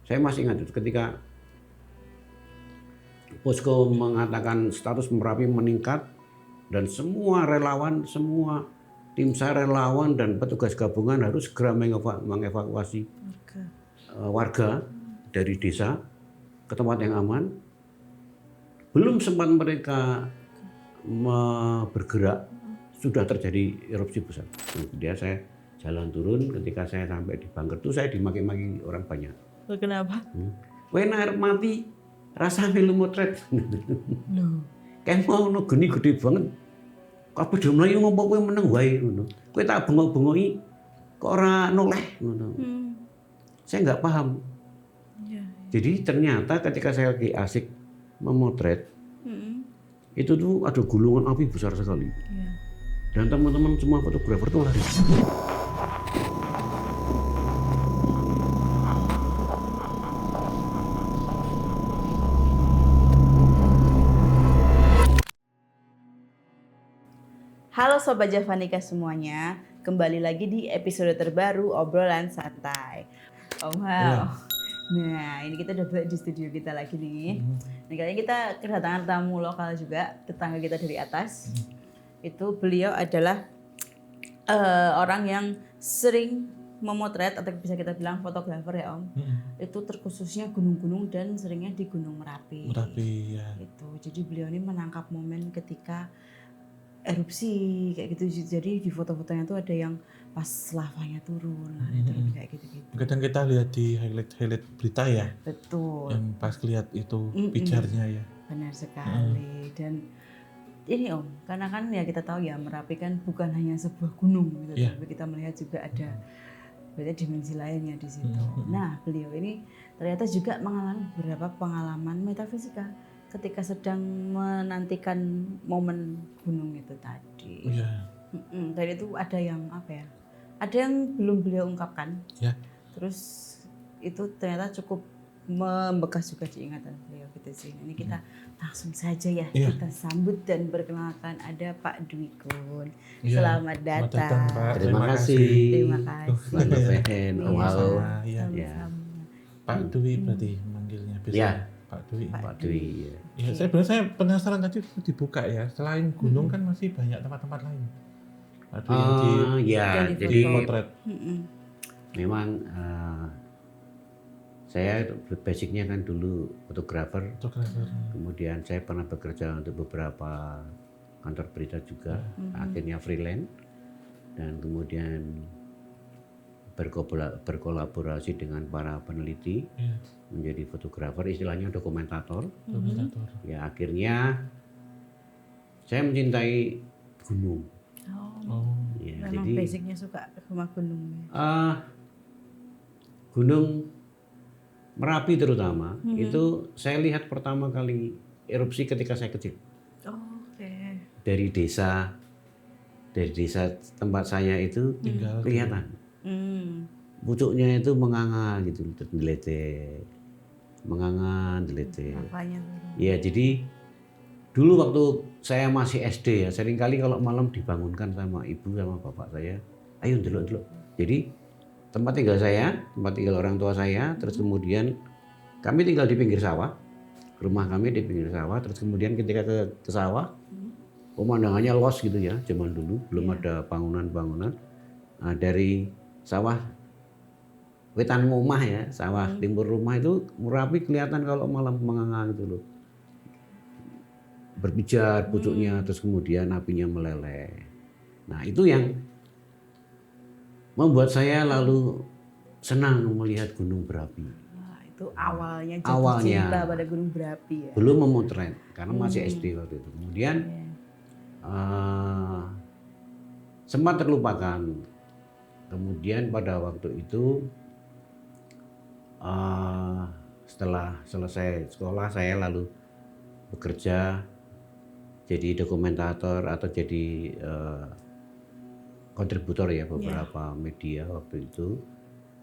Saya masih ingat itu ketika Posko mengatakan status Merapi meningkat dan semua relawan, semua tim SAR relawan dan petugas gabungan harus segera mengevakuasi warga dari desa ke tempat yang aman. Belum sempat mereka bergerak, sudah terjadi erupsi besar. Kemudian saya jalan turun, ketika saya sampai di bunker itu saya dimaki-maki orang banyak. Kenapa? Wena arep mati rasane lu motret. Kayak mau no geni gede banget. Kabeh do mlayu ngopo kowe meneng wae ngono. Kowe tak bengok-bengoki kok ora noleh ngono. Saya nggak paham. Jadi ternyata ketika saya lagi asik memotret, itu tuh ada gulungan api besar sekali. Dan teman-teman semua fotografer tuh lari. Halo Sobat Javanika semuanya, kembali lagi di episode terbaru Obrolan Santai. Om Hao. Nah, ini kita udah di studio kita lagi nih. Nah, kali ini kita kedatangan tamu lokal juga, tetangga kita dari atas. Itu beliau adalah orang yang sering memotret atau bisa kita bilang fotografer ya Om. Itu terkhususnya gunung-gunung dan seringnya di Gunung Merapi. Merapi ya. Itu. Jadi beliau ini menangkap momen ketika erupsi kayak gitu. Jadi di foto-fotonya tuh ada yang pas lavanya turun, itu lebih kayak gitu-gitu. Kadang kita lihat di highlight berita ya. Betul. Yang pas lihat itu pijarnya ya. Benar sekali. Dan ini Om, karena kan ya kita tahu ya Merapi kan bukan hanya sebuah gunung gitu, tapi kita melihat juga ada berarti dimensi lainnya di situ. Nah, beliau ini ternyata juga mengalami beberapa pengalaman metafisika ketika sedang menantikan momen gunung itu tadi. Iya. Dan itu ada yang apa ya? Ada yang belum beliau ungkapkan. Ya. Terus itu ternyata cukup membekas juga di ingatan beliau gitu sih. Ini kita langsung saja ya kita sambut dan perkenalkan ada Pak Dwi Kun. Ya. Selamat datang. Pak. Terima kasih. Terima kasih. Selamat Behen, Om Hao. Ya. Pak Dwi berarti manggilnya biasa. Ya. Pak Dwi. Pak Dwi. Ya, saya penasaran tadi dibuka ya. Selain gunung kan masih banyak tempat-tempat lain. Pak Dwi yang Ya, di jadi potret. memang saya basicnya kan dulu fotografer. Kemudian saya pernah bekerja untuk beberapa kantor berita juga. Akhirnya freelance dan kemudian berkolaborasi dengan para peneliti menjadi fotografer, istilahnya dokumentator. Ya akhirnya saya mencintai gunung. Ya, Memang jadi basicnya suka rumah gunung. Gunung Merapi terutama itu saya lihat pertama kali erupsi ketika saya kecil. Dari desa tempat saya itu kelihatan. Pucuknya itu menganga gitu, geletek. Menganga, geletek. Ya, jadi dulu waktu saya masih SD ya, seringkali kalau malam dibangunkan sama ibu sama bapak saya, ayo ndelok-ndelok. Jadi tempat tinggal saya, tempat tinggal orang tua saya, terus kemudian kami tinggal di pinggir sawah. Rumah kami di pinggir sawah, terus kemudian ketika ke sawah, pemandangannya luas gitu ya, zaman dulu belum ada bangunan-bangunan. Nah, dari sawah wetan rumah ya, sawah timur rumah itu Merapi kelihatan kalau malam menganga gitu loh. Berpijar pucuknya, terus kemudian apinya meleleh. Nah, itu yang membuat saya lalu senang melihat gunung berapi. Wah, itu awalnya jatuh cinta pada gunung berapi ya. Belum memotret karena masih SD waktu itu. Kemudian sempat terlupakan. Kemudian pada waktu itu setelah selesai sekolah saya lalu bekerja jadi dokumentator atau jadi kontributor ya beberapa media waktu itu.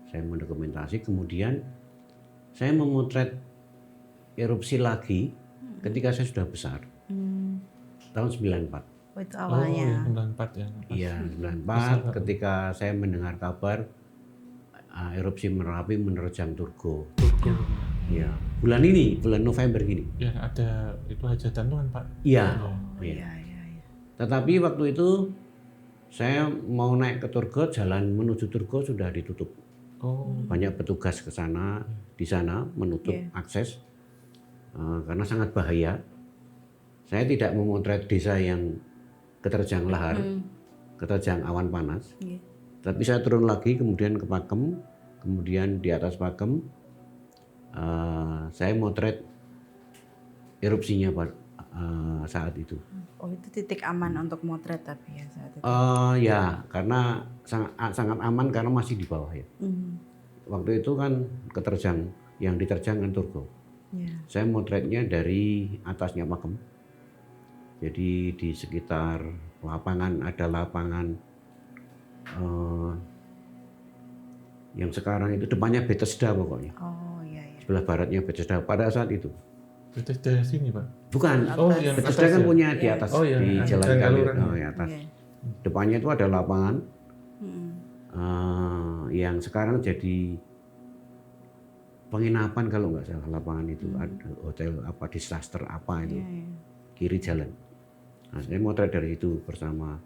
Saya mendokumentasi, kemudian saya memotret erupsi lagi ketika saya sudah besar. Tahun 94. Oh, itu awalnya. 94 ya. Iya, 94 ketika saya mendengar kabar erupsi Merapi menerjang Turgo. Turgo. Ya, bulan November gini. Ya ada itu hajatan tuh kan Pak. Iya. Oh, Iya. iya. Tetapi waktu itu saya mau naik ke Turgo, jalan menuju Turgo sudah ditutup. Oh. Banyak petugas ke sana, di sana menutup akses karena sangat bahaya. Saya tidak memotret desa yang keterjang lahar, keterjang awan panas. Tapi saya turun lagi, kemudian ke Pakem, kemudian di atas Pakem saya motret erupsinya saat itu. Oh itu titik aman untuk motret tapi ya saat itu. Ya, karena sangat aman karena masih di bawah ya. Waktu itu kan yang diterjang kan Turgo. Saya motretnya dari atasnya Pakem. Jadi di sekitar lapangan ada lapangan yang sekarang itu depannya Bethesda pokoknya. Oh iya. Sebelah baratnya Bethesda pada saat itu. Bethesda sini Pak? Bukan. Oh yang Bethesda atas kan ya? punya di atas di jalan kali atas. Depannya itu ada lapangan yang sekarang jadi penginapan kalau nggak salah lapangan itu ada hotel apa disaster apa itu kiri jalan. Nah, saya motret dari itu bersama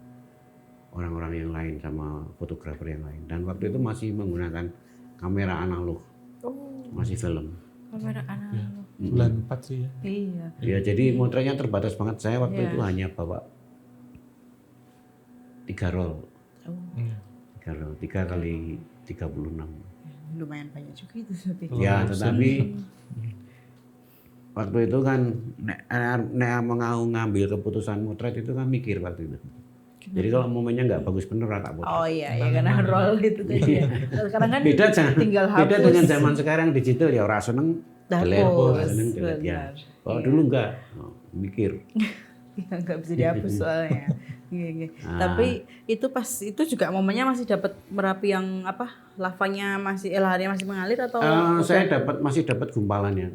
orang-orang yang lain sama fotografer yang lain dan waktu itu masih menggunakan kamera analog, masih film. Kamera analog. Bulan 4 sih ya. Iya. Ya jadi motretnya terbatas banget. Saya waktu itu hanya bawa 3 roll. 3 kali 36. Lumayan banyak juga itu tapi. Ya, tetapi waktu itu kan nek mau ngambil keputusan motret itu kan mikir waktu itu. Jadi kalau momennya nggak bagus bener tak foto. Oh iya karena roll gitu tadi ya. Sekarang kan tinggal hapus. Beda dengan zaman sekarang digital ya ora seneng hapus. Ya. Kalau dulu enggak, mikir. Ya nggak bisa dihapus soalnya. Iya. Tapi itu pas itu juga momennya masih dapat Merapi yang apa lavanya masih laharnya masih mengalir atau? Saya masih dapat gumpalannya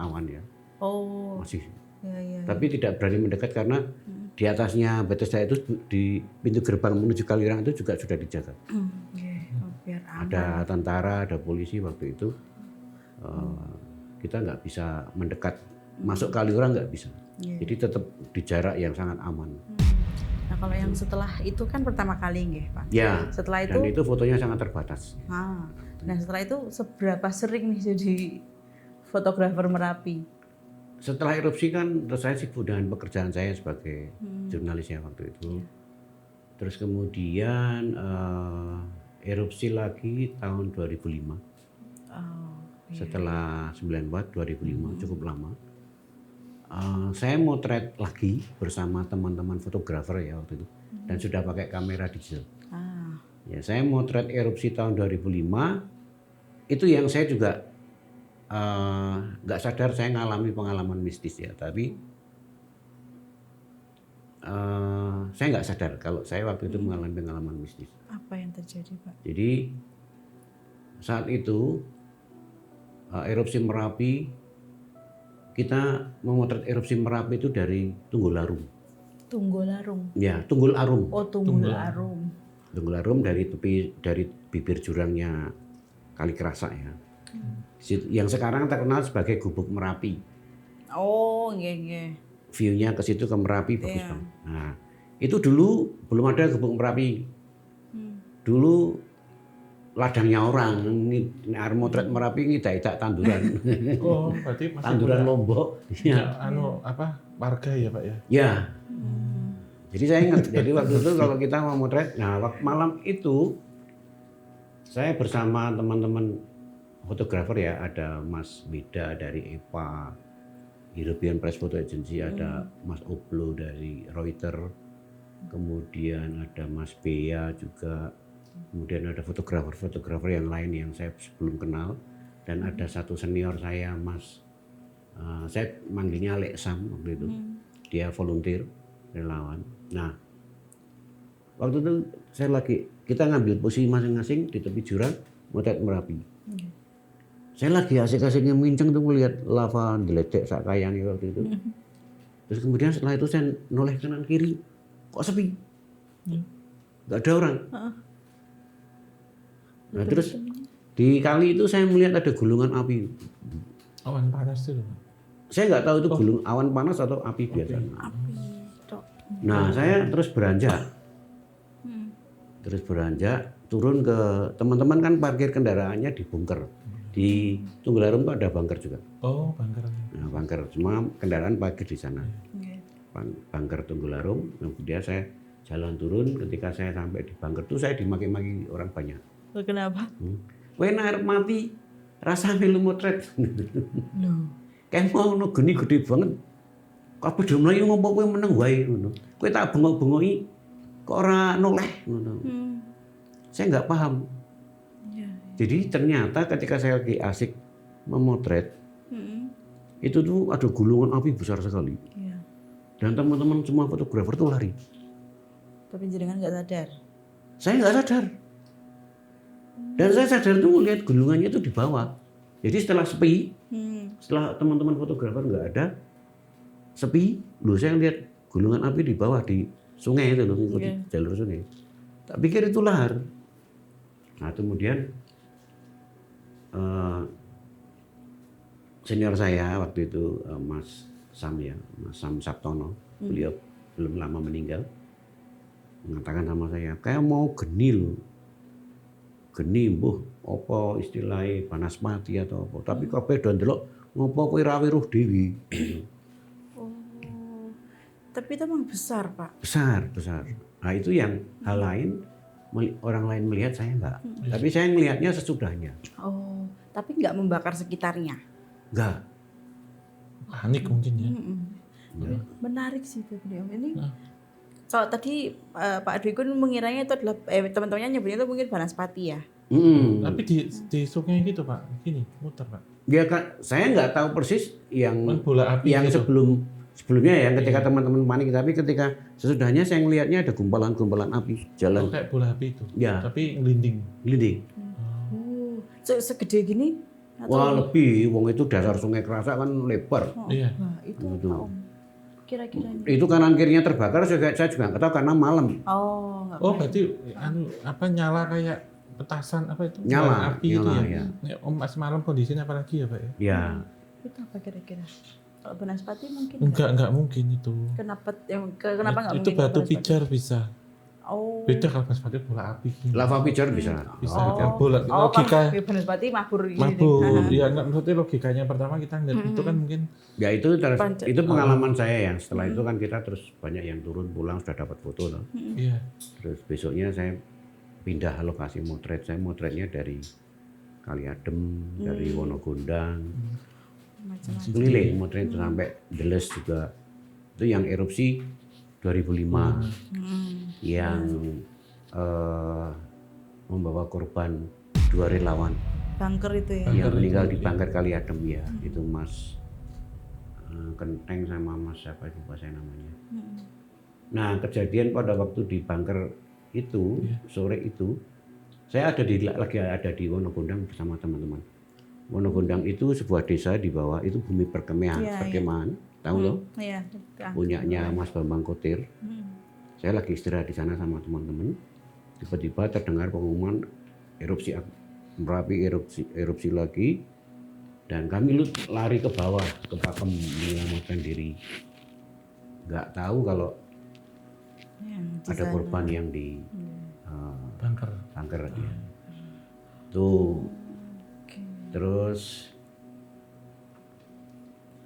awan ya. Oh. Masih. Iya. Tapi tidak berani mendekat karena di atasnya Bethesda itu di pintu gerbang menuju Kaliurang itu juga sudah dijaga. Biar aman. Ada tentara, ada polisi waktu itu. Kita nggak bisa mendekat masuk Kaliurang nggak bisa. Jadi tetap di jarak yang sangat aman. Nah kalau yang setelah itu kan pertama kali nggih Pak? Ya. Setelah itu. Dan itu fotonya sangat terbatas. Nah setelah itu seberapa sering nih jadi fotografer Merapi? Setelah erupsi kan terus saya sibuk dengan pekerjaan saya sebagai jurnalis ya waktu itu. Terus kemudian erupsi lagi tahun 2005. Setelah 94 2005 cukup lama. Saya motret lagi bersama teman-teman fotografer ya waktu itu dan sudah pakai kamera digital. Ya, saya motret erupsi tahun 2005 itu yang saya juga nggak sadar saya ngalami pengalaman mistis ya, tapi saya nggak sadar kalau saya waktu itu mengalami pengalaman mistis. Apa yang terjadi Pak? Jadi saat itu erupsi Merapi, kita memotret erupsi Merapi itu dari Tunggul Arum. Tunggul Arum? Ya, Tunggul Arum. Oh Tunggul Arum. Tunggul Arum dari bibir jurangnya Kali Kerasa ya. Yang sekarang terkenal sebagai Gubuk Merapi. Oh, iya. View-nya ke situ ke Merapi bagus banget. Nah, itu dulu belum ada Gubuk Merapi. Dulu ladangnya orang, motret Merapi ngidak-idak tanduran. Oh, berarti masih tanduran Lombok. Ya, warga ya, Pak ya? Ya. Jadi saya ingat, jadi waktu itu kalau kita mau motret, nah malam itu saya bersama teman-teman fotografer ya, ada Mas Mida dari EPA, European Press Photo Agency, ada Mas Oblo dari Reuters, kemudian ada Mas Bea juga, kemudian ada fotografer yang lain yang saya belum kenal, dan ada satu senior saya, saya manggilnya Alek Sam waktu itu, dia volunteer, relawan. Nah, waktu itu kita ngambil posisi masing-masing di tepi jurang, motret Merapi. Saya lagi asik-asiknya minceng tuh melihat lava ngeledek sak kayangnya waktu itu. Terus kemudian setelah itu saya noleh kanan kiri, kok sepi, nggak ada orang. Nah terus di kali itu saya melihat ada gulungan api. Awan panas itu. Saya nggak tahu itu gulung awan panas atau api biasa. Api, Dok. Nah saya terus beranjak. Terus beranjak turun ke teman-teman kan parkir kendaraannya di bunker. Di Tunggularum itu ada bunker juga. Oh, bunker. Nah, bunker semua kendaraan parkir di sana. Oke. Bunker Tunggularum. Kemudian saya jalan turun. Ketika saya sampai di bunker itu saya dimaki-maki orang banyak. Kenapa? Kowe nek arep mati rasa melu motret. Loh. Kayak mau ngono geni gede banget. Kabeh do mlayu ngopo kowe meneng wae ngono. Kowe tak bengok-bengoki kok ora noleh ngono. Saya nggak paham. Ya. Jadi ternyata ketika saya lagi asik memotret, itu tuh ada gulungan api besar sekali. Iya. Dan teman-teman semua fotografer tuh lari. Tapi jenengan nggak sadar. Saya nggak sadar. Dan saya sadar tuh melihat gulungannya itu di bawah. Jadi setelah sepi, setelah teman-teman fotografer nggak ada, sepi, saya lihat gulungan api di bawah di sungai itu loh, ngikuti jalur sungai. Tak pikir itu lahar. Nah kemudian senior saya waktu itu Mas Sam ya, Mas Sam Sabtono, beliau belum lama meninggal, mengatakan sama saya, kayak mau geni loh. Geni mbuh apa istilahnya panas mati atau apa, tapi kabeh do ndelok ngopo kowe ra weruh dhewe. Oh. Tapi itu memang besar, Pak. Besar. Nah itu yang hal lain, orang lain melihat, saya enggak. Tapi saya melihatnya sesudahnya. Oh, tapi nggak membakar sekitarnya. Enggak. Panik mungkin ya. Menarik sih itu beliau ini. Kalau tadi Pak Dwi Kun mengiranya itu adalah teman-temannya nyebutnya itu mungkin banaspati ya. Tapi di sungai gitu Pak, gini muter Pak. Ya kan, saya nggak tahu persis yang bola api yang gitu. sebelumnya ya, ketika teman-teman panik, tapi ketika sesudahnya saya ngelihatnya ada gumpalan-gumpalan api jalan. Oh, kayak bola api itu. Ya. Tapi ngelinding. Glinding. Oh, segede gini? Wah lebih, wong itu dasar sungai Kerasa kan lebar. Iya. Wah, itu apa Om? Kira-kiranya. Itu kanan kirinya terbakar, saya juga nggak tahu karena malam. Oh, nggak Oh, berarti nyala kayak petasan apa itu? Nyala, api itu nyala, ya. ya. Om semalam kondisinya apa lagi ya, Pak ya? Ya, itu apa kira-kira? Kalau banaspati mungkin Enggak mungkin itu. Kenapa nggak Itu mungkin? batu banaspati? pijar bisa. Oh. Beda kalau banaspati bola api. lava pijar bisa. Bisa. Oh, Ya, bola logika. banaspati mabur gini. Mabur. Ya enggak, maksudnya logikanya pertama kita ngeliat itu kan mungkin Ya itu pengalaman saya yang setelah itu kan kita terus banyak yang turun pulang sudah dapat foto loh. iya. Terus besoknya saya pindah lokasi motret. Saya motretnya dari Kali Adem, dari Wonogondang, Macam-macam. keliling motret sampai Deles juga. Itu yang erupsi 2005, yang membawa korban 2 relawan Bunker itu ya. yang meninggal di Bangker Kali Adem ya. Itu Mas Kenteng sama Mas siapa lupa saya namanya. Nah kejadian pada waktu di Bangker itu sore itu saya lagi ada di Wonogondang bersama teman-teman. Wonogondang itu sebuah desa di bawah, itu bumi perkemahan, tahu loh? Iya. Punyanya Mas Bambang Kotir. Saya lagi istirahat di sana sama teman-teman. Tiba-tiba terdengar pengumuman erupsi Merapi, erupsi lagi, dan kami lari ke bawah ke pakem menyelamatkan diri. Nggak tahu kalau ada korban yang di bunker. Bangker ya. Tuh. Terus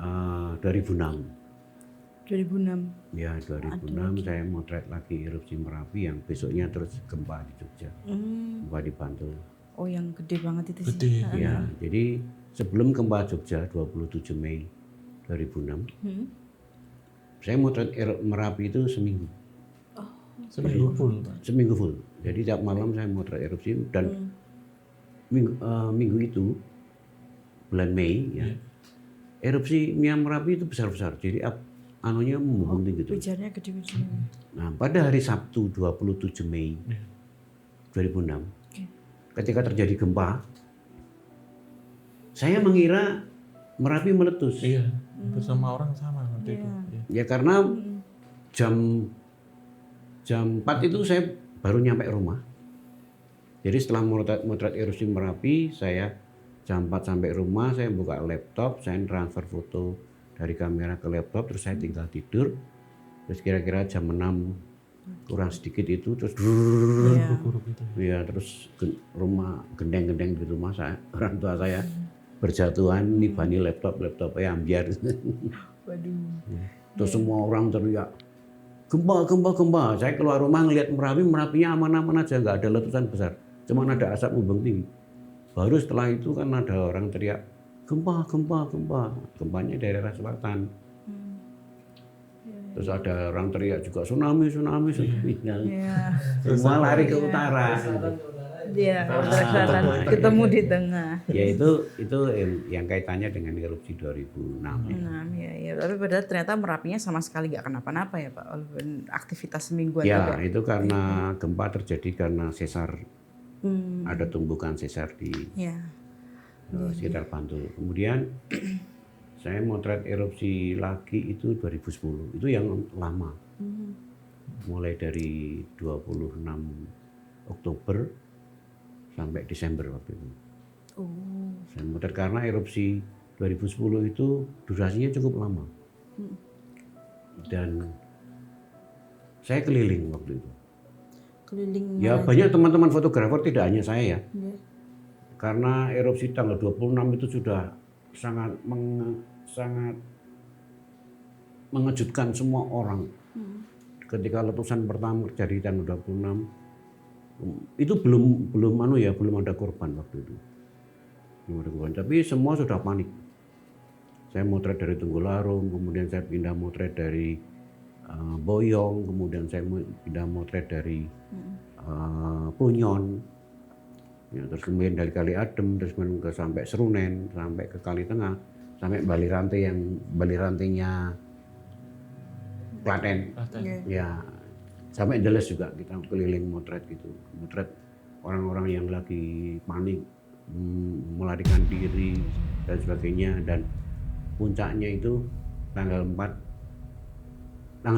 2006. 2006. Ya 2006 saya motret lagi erupsi Merapi yang besoknya terus gempa di Jogja, gempa di Bantul. Oh yang gede banget itu sih. Gede. Ya jadi sebelum gempa Jogja 27 Mei 2006, saya motret Merapi itu seminggu. Seminggu full. Pak. Seminggu full. Jadi tiap malam saya motret erupsi dan minggu itu bulan Mei ya. Erupsi Merapi itu besar-besar. Jadi anunya membumbung tinggi gitu. Pijarnya gede-gede. Nah, pada hari Sabtu 27 Mei 2006, ketika terjadi gempa, saya mengira Merapi meletus. Iya. Bersama orang sama waktu itu. Iya. Ya karena jam 4 itu saya baru nyampe rumah. Jadi setelah motret erupsi Merapi, saya jam 4 sampai rumah, saya buka laptop, saya transfer foto dari kamera ke laptop, terus saya tinggal tidur. Terus kira-kira jam 6 kurang sedikit itu, terus ya terus rumah gendeng-gendeng di rumah saya, orang tua saya berjatuhan, nibani laptopnya ambiar. Waduh. Terus semua orang teriak, gempa. Saya keluar rumah ngelihat Merapinya aman-aman aja, nggak ada letusan besar, cuma ada asap bumbung tinggi. Baru setelah itu kan ada orang teriak, gempa. Gempanya daerah selatan. Terus ada orang teriak juga tsunami. Iya. Semua lari ke utara. Iya, selatan ketemu di tengah. Ya itu yang kaitannya dengan erupsi 2006. Ya. Tapi padahal ternyata Merapinya sama sekali nggak kenapa-napa ya Pak, walaupun aktivitas semingguan Ya, juga. itu karena gempa terjadi karena sesar. Ada tumbukan sesar di sekitar Bantul. Kemudian saya motret erupsi lagi itu 2010. Itu yang lama. Mulai dari 26 Oktober sampai Desember waktu itu. Saya motret karena erupsi 2010 itu durasinya cukup lama. Dan saya keliling waktu itu. Ya banyak teman-teman fotografer, tidak hanya saya ya. Karena erupsi tanggal 26 itu sudah sangat mengejutkan semua orang. Ketika letusan pertama terjadi tanggal 26, itu belum ada korban waktu itu. Belum ada korban, tapi semua sudah panik. Saya motret dari Tunggularum, kemudian saya pindah motret dari Boyong, kemudian saya pindah motret dari Punyon, ya, terus kemudian dari Kali Adem, terus kemudian sampai Serunen, sampai ke Kali Tengah, sampai Bali Rantainya Klaten, ya sampai Deles juga kita keliling motret gitu, motret orang-orang yang lagi panik, melarikan diri dan sebagainya. Dan puncaknya itu tanggal 5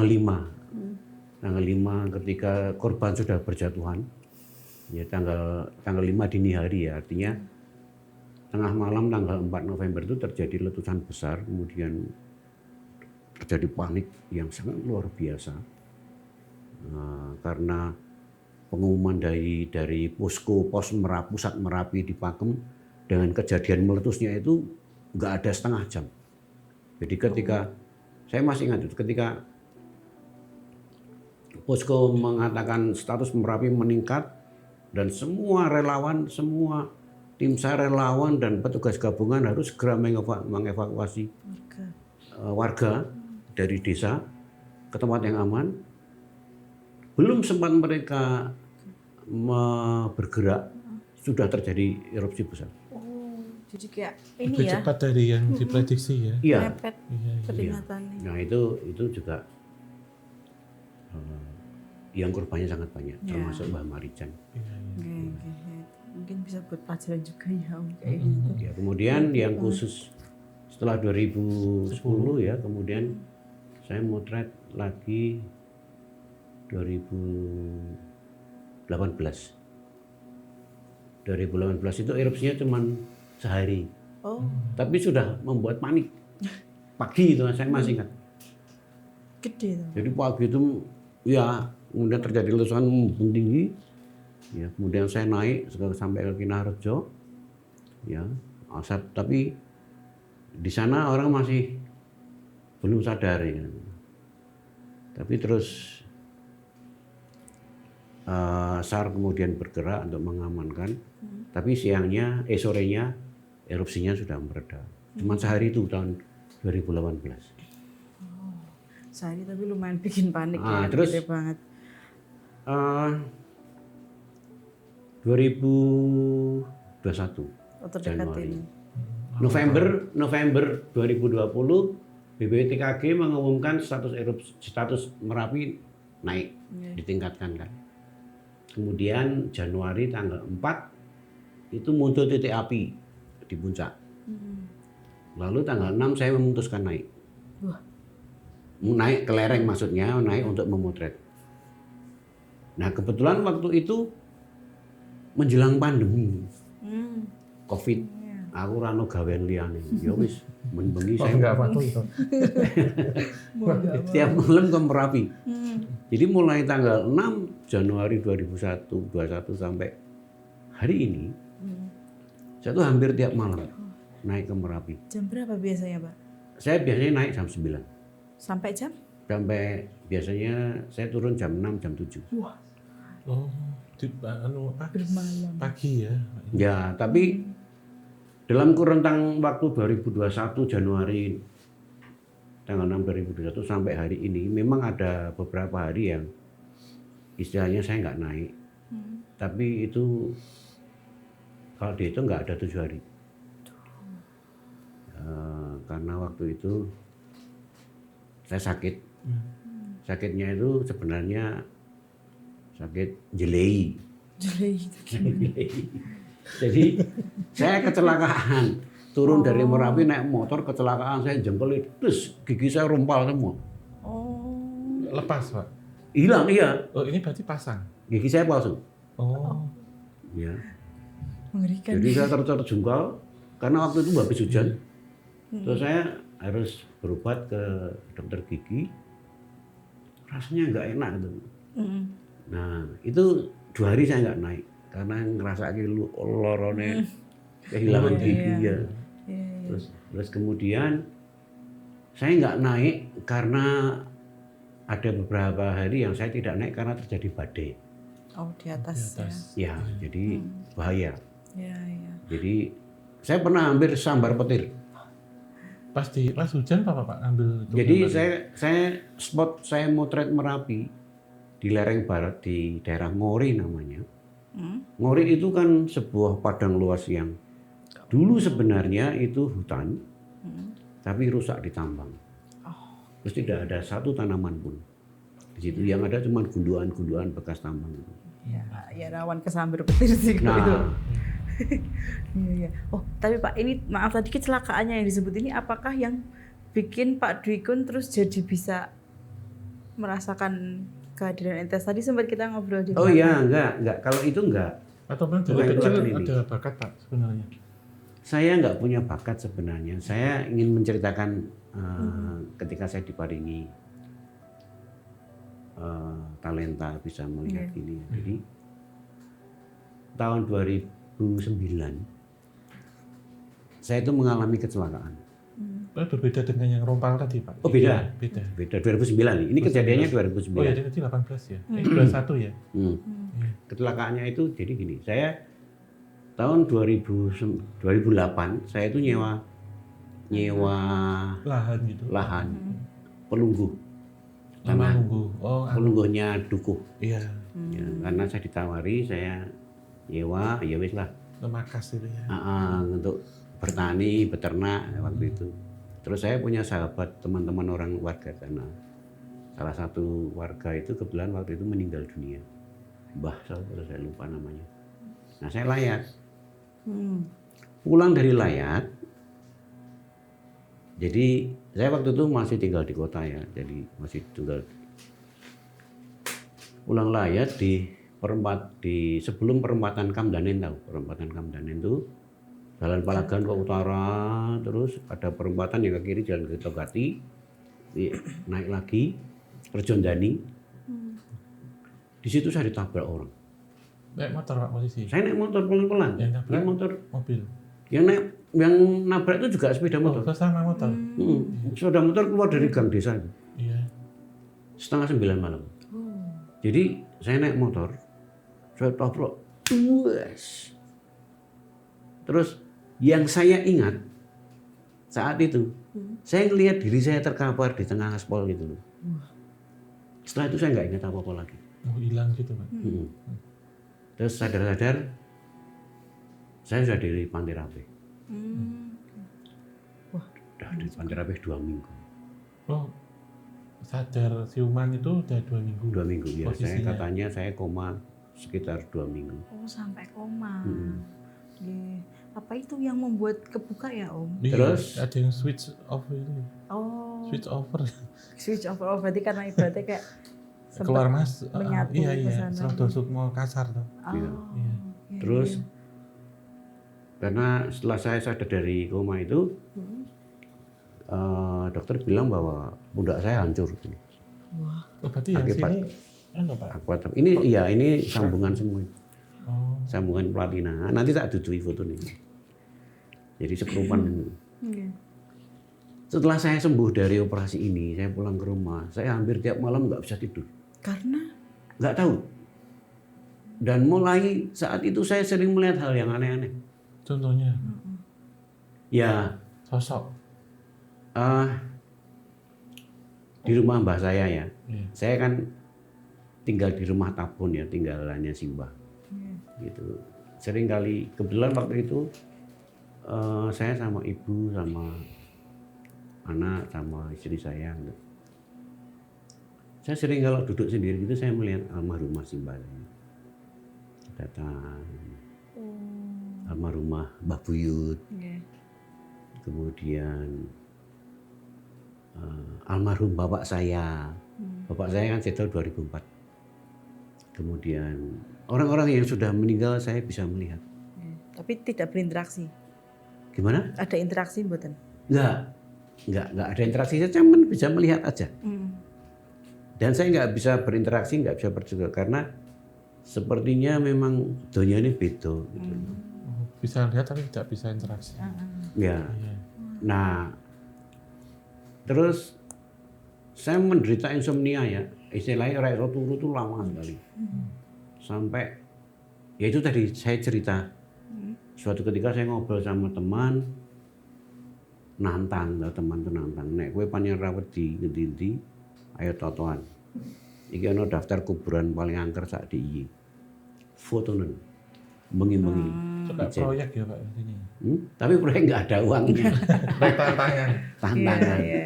ketika korban sudah berjatuhan, ya tanggal 5 dini hari ya, artinya tengah malam tanggal 4 November itu terjadi letusan besar, kemudian terjadi panik yang sangat luar biasa karena pengumuman dari pos pusat Merapi di Pakem dengan kejadian meletusnya itu nggak ada setengah jam. Jadi ketika saya masih ingat itu, ketika posko mengatakan status Merapi meningkat dan semua relawan, semua tim SAR relawan dan petugas gabungan harus segera mengevakuasi warga dari desa ke tempat yang aman. Belum sempat mereka bergerak, sudah terjadi erupsi besar. Jadi kayak ini lebih ya. cepat dari yang diprediksi ya. Iya. Mepet peringatannya. Nah itu juga yang korbannya sangat banyak, termasuk Mbah Marijan. Mungkin bisa buat pelajaran juga ya Om kayak gitu. Ya, kemudian yang khusus setelah 2010 ya, kemudian saya motret lagi 2018 itu erupsinya cuma sehari, tapi sudah membuat panik. Pagi itu saya masih ingat. Gede tuh. Jadi pagi itu ya kemudian terjadi letusan bumbung tinggi, ya kemudian saya naik sampai ke Kinarejo, ya asap, tapi di sana orang masih belum sadar ya. Tapi terus SAR kemudian bergerak untuk mengamankan, tapi sorenya erupsinya sudah mereda. Cuma sehari itu tahun 2018. Sehari tapi lumayan bikin panik ya, Terus gede banget. 2021 Januari. November 2020 BPWTKG mengumumkan status Merapi naik, ditingkatkan kan. Kemudian Januari tanggal 4 itu muncul titik api di puncak. Lalu tanggal 6 saya memutuskan naik. Naik ke lereng, maksudnya naik untuk memotret. Nah kebetulan waktu itu menjelang pandemi Hmm. COVID, Iya. aku ora ono gawean liyane. Ya wis, men bengi Oh, saya enggak apa-apa itu. setiap malam ke Merapi. Hmm. Jadi mulai tanggal 6 Januari 2021 sampai hari ini, saya tuh hampir tiap malam naik ke Merapi. Jam berapa biasanya, Pak? Saya biasanya naik jam 9. Sampai jam? Sampai biasanya saya turun jam 6, jam 7. Wah, Oh, apa? bermalam. Pagi ya. Ya, tapi dalam rentang waktu 2021 Januari tanggal 6 2021 sampai hari ini memang ada beberapa hari yang istilahnya saya nggak naik. Tapi itu kalau dihitung nggak ada 7 hari. Karena waktu itu saya sakit. Sakitnya itu sebenarnya sakit jelei. Jadi saya kecelakaan, turun dari Merapi naik motor, kecelakaan, saya jengkel, terus gigi saya rumpal semua. Oh. Lepas, Pak. Hilang, iya. Oh, ini berarti pasang. Gigi saya palsu. Oh. Ya. Mengerikan. Jadi saya terjungkal karena waktu itu habis hujan. Terus saya harus berobat ke dokter gigi. Rasanya nggak enak gitu. Nah, itu 2 hari saya nggak naik karena ngerasa lorone kehilangan gigi ya. Terus kemudian saya nggak naik karena ada beberapa hari yang saya tidak naik karena terjadi badai. Oh, di atas, Ya, jadi bahaya. ya. Jadi saya pernah hampir sambar petir. Pas hujan Pak ambil. Jadi saya spot saya motret Merapi di lereng barat di daerah Ngori namanya. Ngori itu kan sebuah padang luas yang dulu sebenarnya itu hutan, tapi rusak ditambang. Terus tidak ada satu tanaman pun di situ. Yang ada cuma gunduan-gunduan bekas tambang. Ya rawan kesambar petir sih kalau itu. Nah, Iya. Oh, tapi Pak, ini maaf tadi kecelakaannya yang disebut ini apakah yang bikin Pak Dwi Kun terus jadi bisa merasakan kehadiran entes? Tadi sempat kita ngobrol di oh iya, enggak. Kalau itu enggak. Atau memang dari Bukan kecil kelihatan ini. ada bakat Pak sebenarnya? Saya enggak punya bakat sebenarnya. Saya ingin menceritakan ketika saya diparingi talenta bisa melihat ini. Jadi tahun 2009 saya itu mengalami kecelakaan. Berbeda dengan yang rompal tadi Pak? Oh beda? Beda. Beda 2009 nih. Ini kejadiannya 2009. Oh ya, tadi 18 ya? 21 ya? Kecelakaannya itu jadi gini, saya tahun 2008 saya itu nyewa Lahan gitu? lahan pelungguh. Lama nunggu? Oh, Pelungguhnya dukuh. iya. Ya, karena saya ditawari, saya nyewa, ya wis lah. Lemakas itu ya? Untuk bertani, beternak waktu itu. Terus saya punya sahabat, teman-teman orang warga sana. Salah satu warga itu kebetulan waktu itu meninggal dunia. Mbah, saya lupa namanya. Nah saya layat. Pulang dari layat, jadi saya waktu itu masih tinggal di kota ya, jadi masih tinggal. Pulang layat di sebelum perempatan Kamdanen, tahu perempatan Kamdanen itu Jalan Palagan ke utara, terus ada perempatan yang ke kiri Jalan Getogati, naik lagi Rejondani. Di situ saya ditabrak orang. Naik motor Pak posisi? Saya naik motor pelan-pelan. Yang nabrak motor mobil? yang nabrak itu juga sepeda motor. Oh, sama motor? Sepeda motor keluar dari gang desa itu. Iya. 8:30 malam. Jadi saya naik motor, saya tabrak, terus yang saya ingat saat itu, saya ngelihat diri saya terkapar di tengah aspal gitu loh. Setelah itu saya nggak ingat apa-apa lagi. Oh, hilang gitu Pak? Terus sadar-sadar, saya sudah di Pantai Rapih. Udah di Pantai Rapih 2 minggu. Oh, sadar siuman itu udah 2 minggu? 2 minggu ya, saya Posisinya. katanya saya koma sekitar 2 minggu. Oh, sampai koma. Apa itu yang membuat kebuka ya Om? Iya, Terus? ada yang switch off itu. Oh, Switch over. switch off. Oh, berarti karena ibaratnya kayak sempat Keluar mas. menyatu Iya, ke iya. sana. Selang dosuk mau kasar tuh. Oh, Iya. iya. Terus karena setelah saya sadar dari koma itu, dokter bilang bahwa pundak saya hancur. Wah. Oh, berarti yang Akibat- sini Pak? Ini sambungan semua. Oh. Sambungan platina. Nanti tak tutui foto nih. Jadi sekerupan. Setelah saya sembuh dari operasi ini, saya pulang ke rumah. Saya hampir tiap malam nggak bisa tidur. Karena? Nggak tahu. Dan mulai saat itu saya sering melihat hal yang aneh-aneh. Contohnya? Ya, Sosok? di rumah mbah saya ya. Iya. Saya kan tinggal di rumah tabun ya, tinggalannya Simbah. Gitu. Sering kali, kebetulan waktu itu saya sama ibu, sama anak, sama istri saya. Gitu. Saya sering kalau duduk sendiri gitu saya melihat almarhumah Simbah saya. Datang. Almarhumah Mbah Buyut. Kemudian almarhum bapak saya. Bapak saya kan saya tahu 2004. Kemudian orang-orang yang sudah meninggal saya bisa melihat. Tapi tidak berinteraksi. Gimana? Ada interaksi mboten? Enggak ada interaksi, saya cuma bisa melihat aja. Dan saya nggak bisa berinteraksi, nggak bisa berjuga karena sepertinya memang dunia ini beda. Gitu. Oh, bisa lihat tapi tidak bisa interaksi. Ya. Iya. Nah, terus saya menderita insomnia ya. Istilahnya raiso turu tuh lama sekali. Sampai ya itu tadi saya cerita. Suatu ketika saya ngobrol sama teman, nantang, teman tuh nantang. Nek kowe panjenengan rawat di ngendi-endi, ayo totoan. Iki ana daftar kuburan paling angker sak di fotonen. Bengi-bengi. Suka proyek ya Pak ini. Tapi proyek nggak ada uangnya. Proyek tantangan. Tantangan. Iya.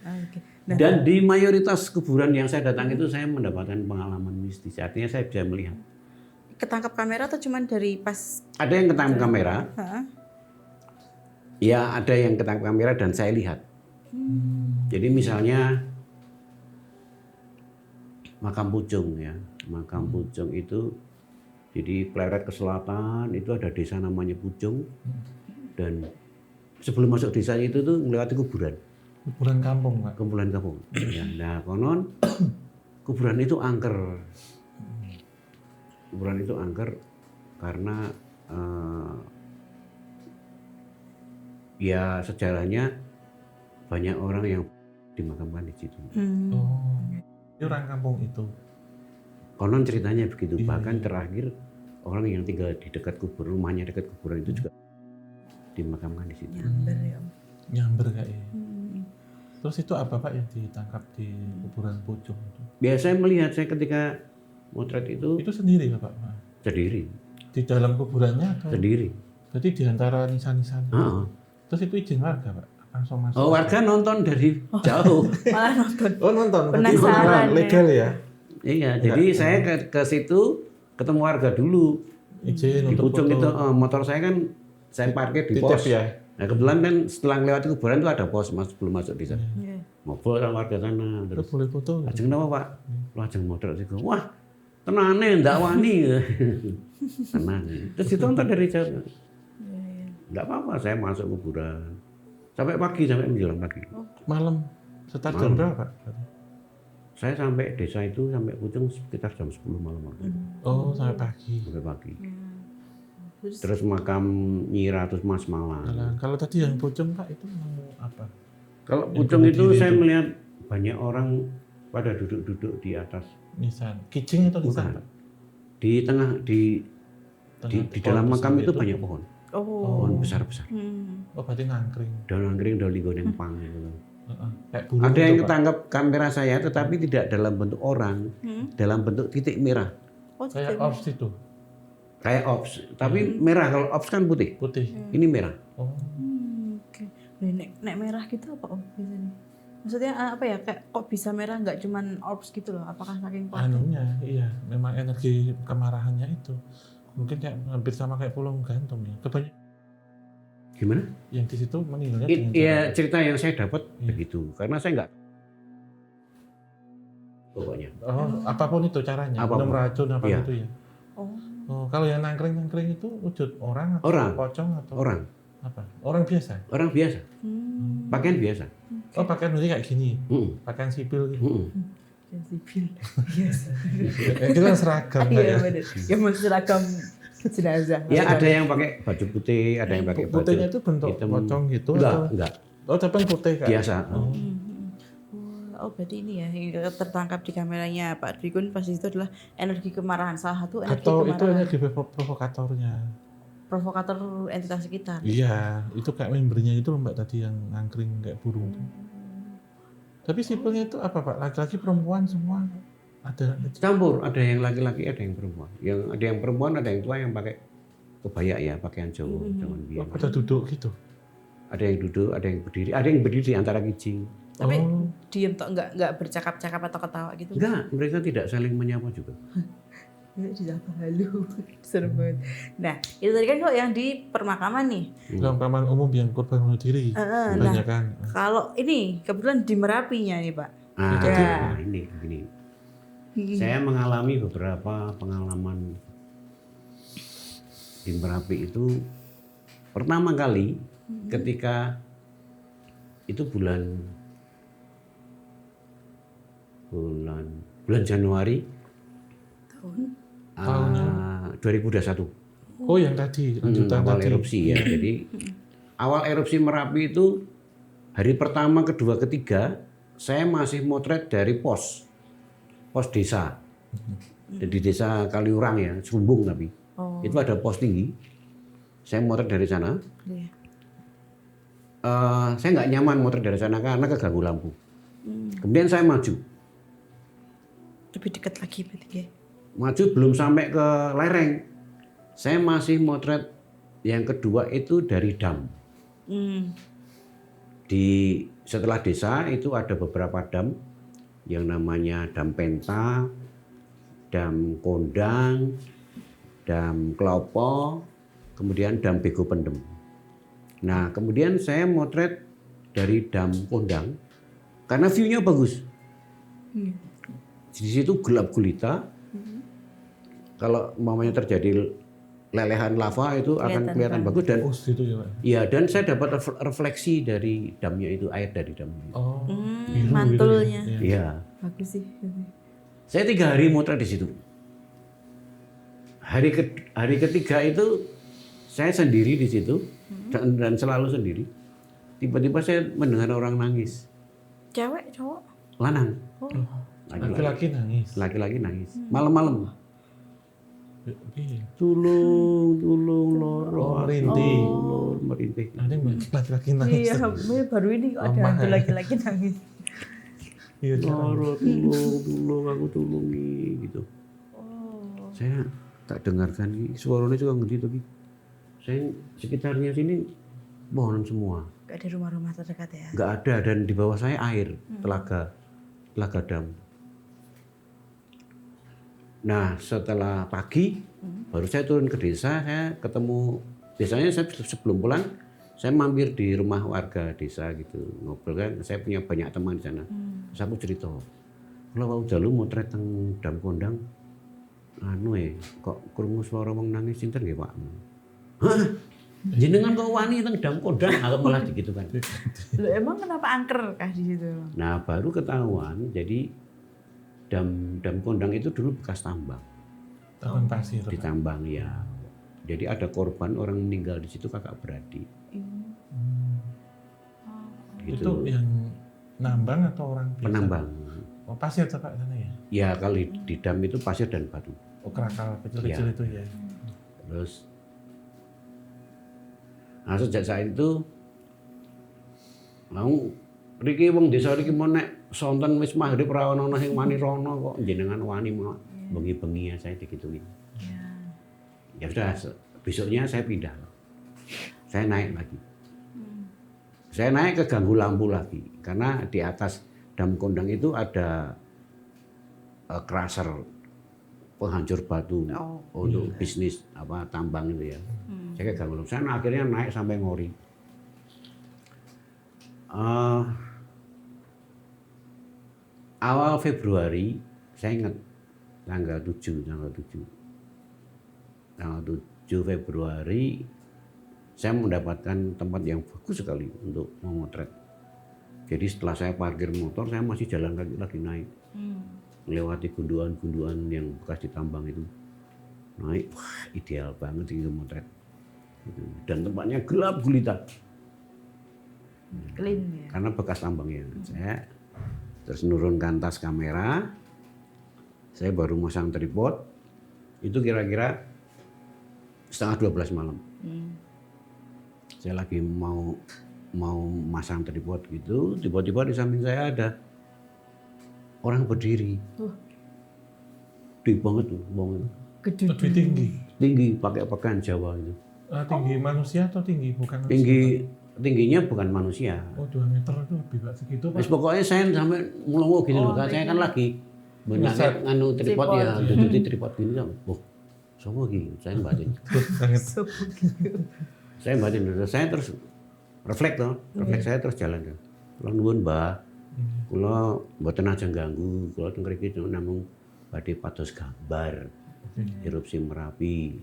Oke. Nah, Dan di mayoritas kuburan yang saya datang itu saya mendapatkan pengalaman mistis. Artinya saya bisa melihat. ketangkap kamera atau cuman dari pas? Ada yang ketangkap kamera. Hah? Ya ada yang ketangkap kamera dan saya lihat. Jadi misalnya makam Pucung ya. Makam Pucung itu jadi pleret ke selatan itu ada desa namanya Pucung. Dan sebelum masuk desa itu tuh melewati kuburan. Kuburan kampung Pak. Kuburan kampung. Ya, nah konon kuburan itu angker. Kuburan itu angker karena ya sejarahnya banyak orang yang dimakamkan di situ. Oh, ini orang kampung itu. Konon ceritanya begitu. Iya, Bahkan iya. terakhir orang yang tinggal di dekat kubur, rumahnya dekat kuburan itu juga dimakamkan di situ. Nyamber ya Om. Nyamber kayaknya. Terus itu apa Pak yang ditangkap di kuburan Pucung itu? Biasanya melihat saya ketika motret itu Itu sendiri ya Pak? sendiri, Di dalam kuburannya atau? sendiri. Berarti di antara nisan-nisan. Heeh. Terus itu izin warga Pak? Langsung masuk? Oh warga nonton dari jauh. Malah nonton. Oh nonton? Berarti Penasaran, beneran ya. legal ya? Iya, jadi saya ke situ ketemu warga dulu. Izin Di untuk Pucung foto. itu motor saya kan saya parkir di Titip pos. ya? Nah kebetulan kan setelah melewati kuburan itu ada pos sebelum masuk desa. Iya. Ngobrol sama warga sana Terus terus. boleh foto? Ajeng napa Pak? Lajeng motor sih. Wah, tenane ndak wani. Tenang. Terus ditonton dari jauh. Enggak apa-apa, saya masuk kuburan. Sampai pagi, sampai menjelang pagi. Malam? Start Malam. jam berapa Pak? Saya sampai desa itu, sampai Pucung sekitar jam 10 malam. waktu itu. Oh sampai pagi. Sampai pagi. Terus Terus makam Nyi Ratu Mas Malang. Kalau tadi yang Pucung Pak itu mau apa? Kalau Yang Pucung bunuh itu diri saya itu. melihat banyak orang pada duduk-duduk di atas. Nisan. Kijing atau nisan Bukan. Pak? Di tengah, di dalam pohon makam besar itu banyak pohon. Pohon besar-besar. Oh berarti nangkring. Daun angkring, daun linggo yang pang gitu. Heeh. Kayak burung Ada itu, yang Pak. ketangkap kamera saya tetapi tidak dalam bentuk orang, dalam bentuk titik merah. oh Kayak tidak. ops itu, Kayak ops, tapi merah. Kalau ops kan putih. putih. Ini merah. Oh, Oke. Nek merah gitu apa Om biasanya? Maksudnya apa ya kayak kok bisa merah nggak cuman orbs gitu loh? Apakah saking kuat? anunya, iya, memang energi kemarahannya itu mungkin kayak hampir sama kayak pulau gantung ya. Kebanyakan Gimana? yang di situ meninggalnya dengan Iya cara cerita yang saya dapat Iya. begitu. Karena saya nggak. Pokoknya. oh, apapun itu caranya, Apapun. minum racun apa Iya. itu ya. Oh. Oh, kalau yang nangkring itu wujud orang atau Orang. pocong atau Orang, apa? Orang biasa. orang biasa, pakaian biasa. Oh, pakaian berarti kayak gini. Mm-mm. Pakaian sipil gitu. Mm-mm. Dan sipil. Yes. Itu kan seragam Iya ya. benar. Ya mau seragam jenazah. Ya ada yang pakai baju putih, ada yang pakai baju Putihnya itu bentuk hitam. pocong gitu Enggak, atau? enggak. Oh, tapi yang putih kan? Biasa. Oh berarti ini ya yang tertangkap di kameranya Pak Dwikun pas itu adalah energi kemarahan, salah satu energi Atau itu kemarahan energi provokatornya? provokator entitas sekitar. Iya, itu kayak membernya itu loh Mbak tadi yang ngangkring kayak burung. Tapi sipilnya itu apa Pak? Laki-laki perempuan semua? Ada? Campur, ada yang laki-laki, ada yang perempuan. Yang ada yang perempuan, ada yang tua yang pakai kebaya ya, pakaian Jawa zaman Oh, biyen. pada duduk gitu? Ada yang duduk, ada yang berdiri, ada yang berdiri di antara kijing. Tapi Oh. diem toh nggak bercakap-cakap atau ketawa gitu. Enggak, mereka tidak saling menyapa juga. Nggak disapa halo. Serem banget. Nah, itu tadi kan kok yang di permakaman nih. Dalam kamar umum yang korban bunuh diri. Nah, Kebanyakan. kalau ini kebetulan di Merapinya nih, Pak. Nah, Ya. nah, ini. Saya mengalami beberapa pengalaman di Merapi itu pertama kali ketika itu bulan Januari Tahun 2021. Oh, yang tadi lanjutan Awal tadi. erupsi ya. Jadi awal erupsi Merapi itu hari pertama, kedua, ketiga saya masih motret dari pos desa. Jadi desa Kaliurang ya, Sumbung tapi. Oh. Itu ada pos tinggi. Saya motret dari sana. Iya. Saya nggak nyaman motret dari sana karena keganggu lampu. Kemudian saya maju. Lebih dekat lagi berarti ya. Maju belum sampai ke lereng. Saya masih motret yang kedua itu dari dam. Setelah desa itu ada beberapa dam yang namanya dam Penta, dam Kondang, dam Klopo, kemudian dam Bego Pendem. Nah, kemudian saya motret dari dam Kondang karena view-nya bagus. Di situ gelap gulita. Kalau umpamanya terjadi lelehan lava itu akan kelihatan bagus dan Oh, situ ya Pak. iya, dan saya dapat refleksi dari damnya itu, air dari damnya. Oh, biru, Mantulnya. biru ya. Iya. Bagus sih. Saya 3 hari motret di situ. Hari ketiga itu saya sendiri di situ dan selalu sendiri. Tiba-tiba saya mendengar orang nangis. Cewek, cowok? Lanang. Laki-laki nangis. Laki-laki nangis. Malam-malam. Iya. Tulung loro. Oh, merintih. Loro, merintih. Ada yang laki-laki nangis. Iya, baru ini kok ada Lemah hantu ya. laki-laki nangis. Iya, Loro, tulung, aku tulungi gitu. Saya tak dengarkan suaranya juga ngerti tapi saya sekitarnya sini pohon semua. Gak ada rumah-rumah terdekat ya? Nggak ada dan di bawah saya air, telaga dam. Nah setelah pagi baru saya turun ke desa, saya ketemu, biasanya saya sebelum pulang saya mampir di rumah warga desa gitu ngobrol kan, saya punya banyak teman di sana. Terus aku cerita, kalau mau jalu motret teng dam Kondang, kok krungu suara wong nangis sinten nggih Pak? Hah? Jenengan kok wani teng dam Kondang, aku malah gitu kan. Loh, emang kenapa angker kah di situ? Nah baru ketahuan, jadi dam Kondang itu dulu bekas tambang, Taman pasir. ditambang ya. Jadi ada korban orang meninggal di situ kakak beradik. Gitu. Itu yang nambang atau orang biasa? Penambang. Oh, pasir tuh Pak sana ya? Ya kali di dam itu pasir dan batu. Oh, krakal kecil-kecil Iya. itu ya. Terus, nah sejak saat itu, mau Riki wong desa Riki mau nek sonten wis maghrib ra ono sing wani rono kok jenengan wani mau bengi-bengi ya saya digituin. Ya sudah, besoknya saya pindah. Saya naik lagi. Saya naik ke ganggu lampu lagi karena di atas dam Kondang itu ada crusher penghancur batu untuk bisnis apa tambang itu ya. Saya ke ganggu lampu. Saya akhirnya naik sampai Ngori. Awal Februari saya ingat tanggal 7. tanggal 7 Februari saya mendapatkan tempat yang bagus sekali untuk memotret. Jadi setelah saya parkir motor, saya masih jalan kaki lagi naik. Melewati gunduan-gunduan yang bekas ditambang itu. Naik, wah ideal banget itu motret. Dan tempatnya gelap gulita. Clean ya. Karena bekas tambangnya. Saya terus nurunkan tas kamera. Saya baru masang tripod. Itu kira-kira setengah 12 malam. Saya lagi mau masang tripod gitu, tiba-tiba di samping saya ada orang berdiri. Gede banget tuh, bong. Gede. Lebih tinggi. Tinggi, pakai pakaian Jawa itu. Tinggi manusia atau tinggi bukan manusia? Tingginya bukan manusia. Oh 2 meter itu lebih Pak segitu Pak. Terus pokoknya saya sampai melongo gini loh, saya kan lagi benar nganu tripod ya, duduti tripod gini kan. Oh, sopo iki? Saya batin. Saya batin, saya terus refleks saya terus jalan. Kula nuwun Mbah. Kula mboten ajeng ganggu, kula teng mriki namung badhe pados gambar erupsi Merapi.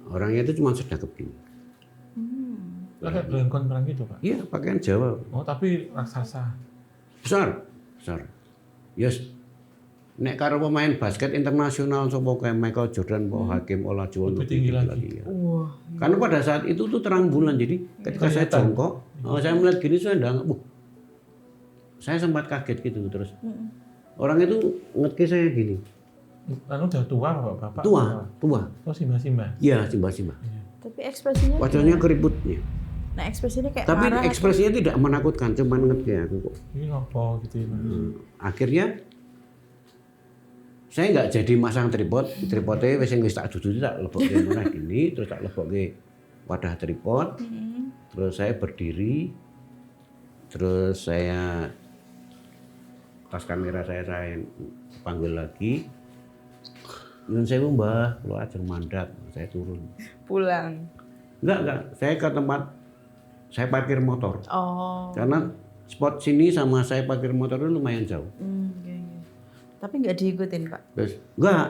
Orangnya itu cuma sedekap gini. Pakai belengkon perang gitu Pak? Iya, pakaian Jawa. Oh tapi raksasa. Besar. Yes. Nek karo pemain basket internasional sapa kayak Michael Jordan, Pak Hakim Olajuwon Lebih tinggi lagi. ya. Wah. Karena pada saat itu tuh terang bulan, jadi ketika saya jongkok, saya melihat gini saya ndak, saya sempat kaget gitu terus. Orang itu ngerti saya gini. Anu udah tua Bapak? Tua. Oh Simba. Iya, Simba. Tapi ekspresinya Wajahnya keriputnya. Nah, ekspresinya kayak Tapi marah. ekspresinya tidak menakutkan, cuma ngerti aku kok. Ini ngopo gitu ya Pak? Akhirnya saya nggak jadi masang tripodnya wis tak duduti tak lebokke meneh gini, terus tak lebokke wadah tripod. Terus saya berdiri. Terus saya tas kamera saya panggil lagi. Nyuwun sewu Mbah, kula ajeng mandap, saya turun. Pulang. Enggak, saya ke tempat saya parkir motor. Oh. Karena spot sini sama saya parkir motor itu lumayan jauh. Iya. Tapi nggak diikutin Pak. Terus enggak.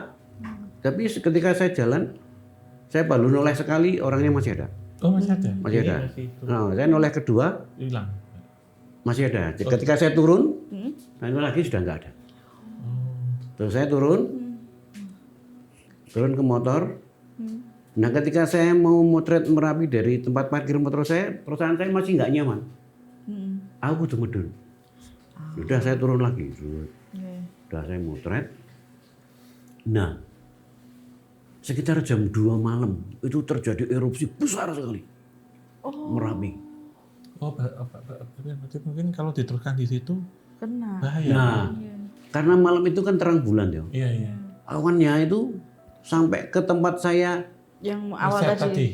Tapi ketika saya jalan, saya baru noleh sekali, orangnya masih ada. Oh masih ada? Masih ada. Nah, saya noleh kedua, Hilang? masih ada. Ketika saya turun, nah ini lagi sudah enggak ada. Terus saya turun ke motor. Nah ketika saya mau motret Merapi dari tempat parkir motor saya, perasaan saya masih nggak nyaman. Aku kudu medun. Udah saya turun lagi. Udah saya motret. Nah, sekitar jam 2 malam itu terjadi erupsi besar sekali. Merapi. Oh berarti mungkin kalau diteruskan di situ Kena. bahaya. Nah, karena malam itu kan terang bulan ya. Iya. Awannya itu sampai ke tempat saya. Yang awal Riset tadi.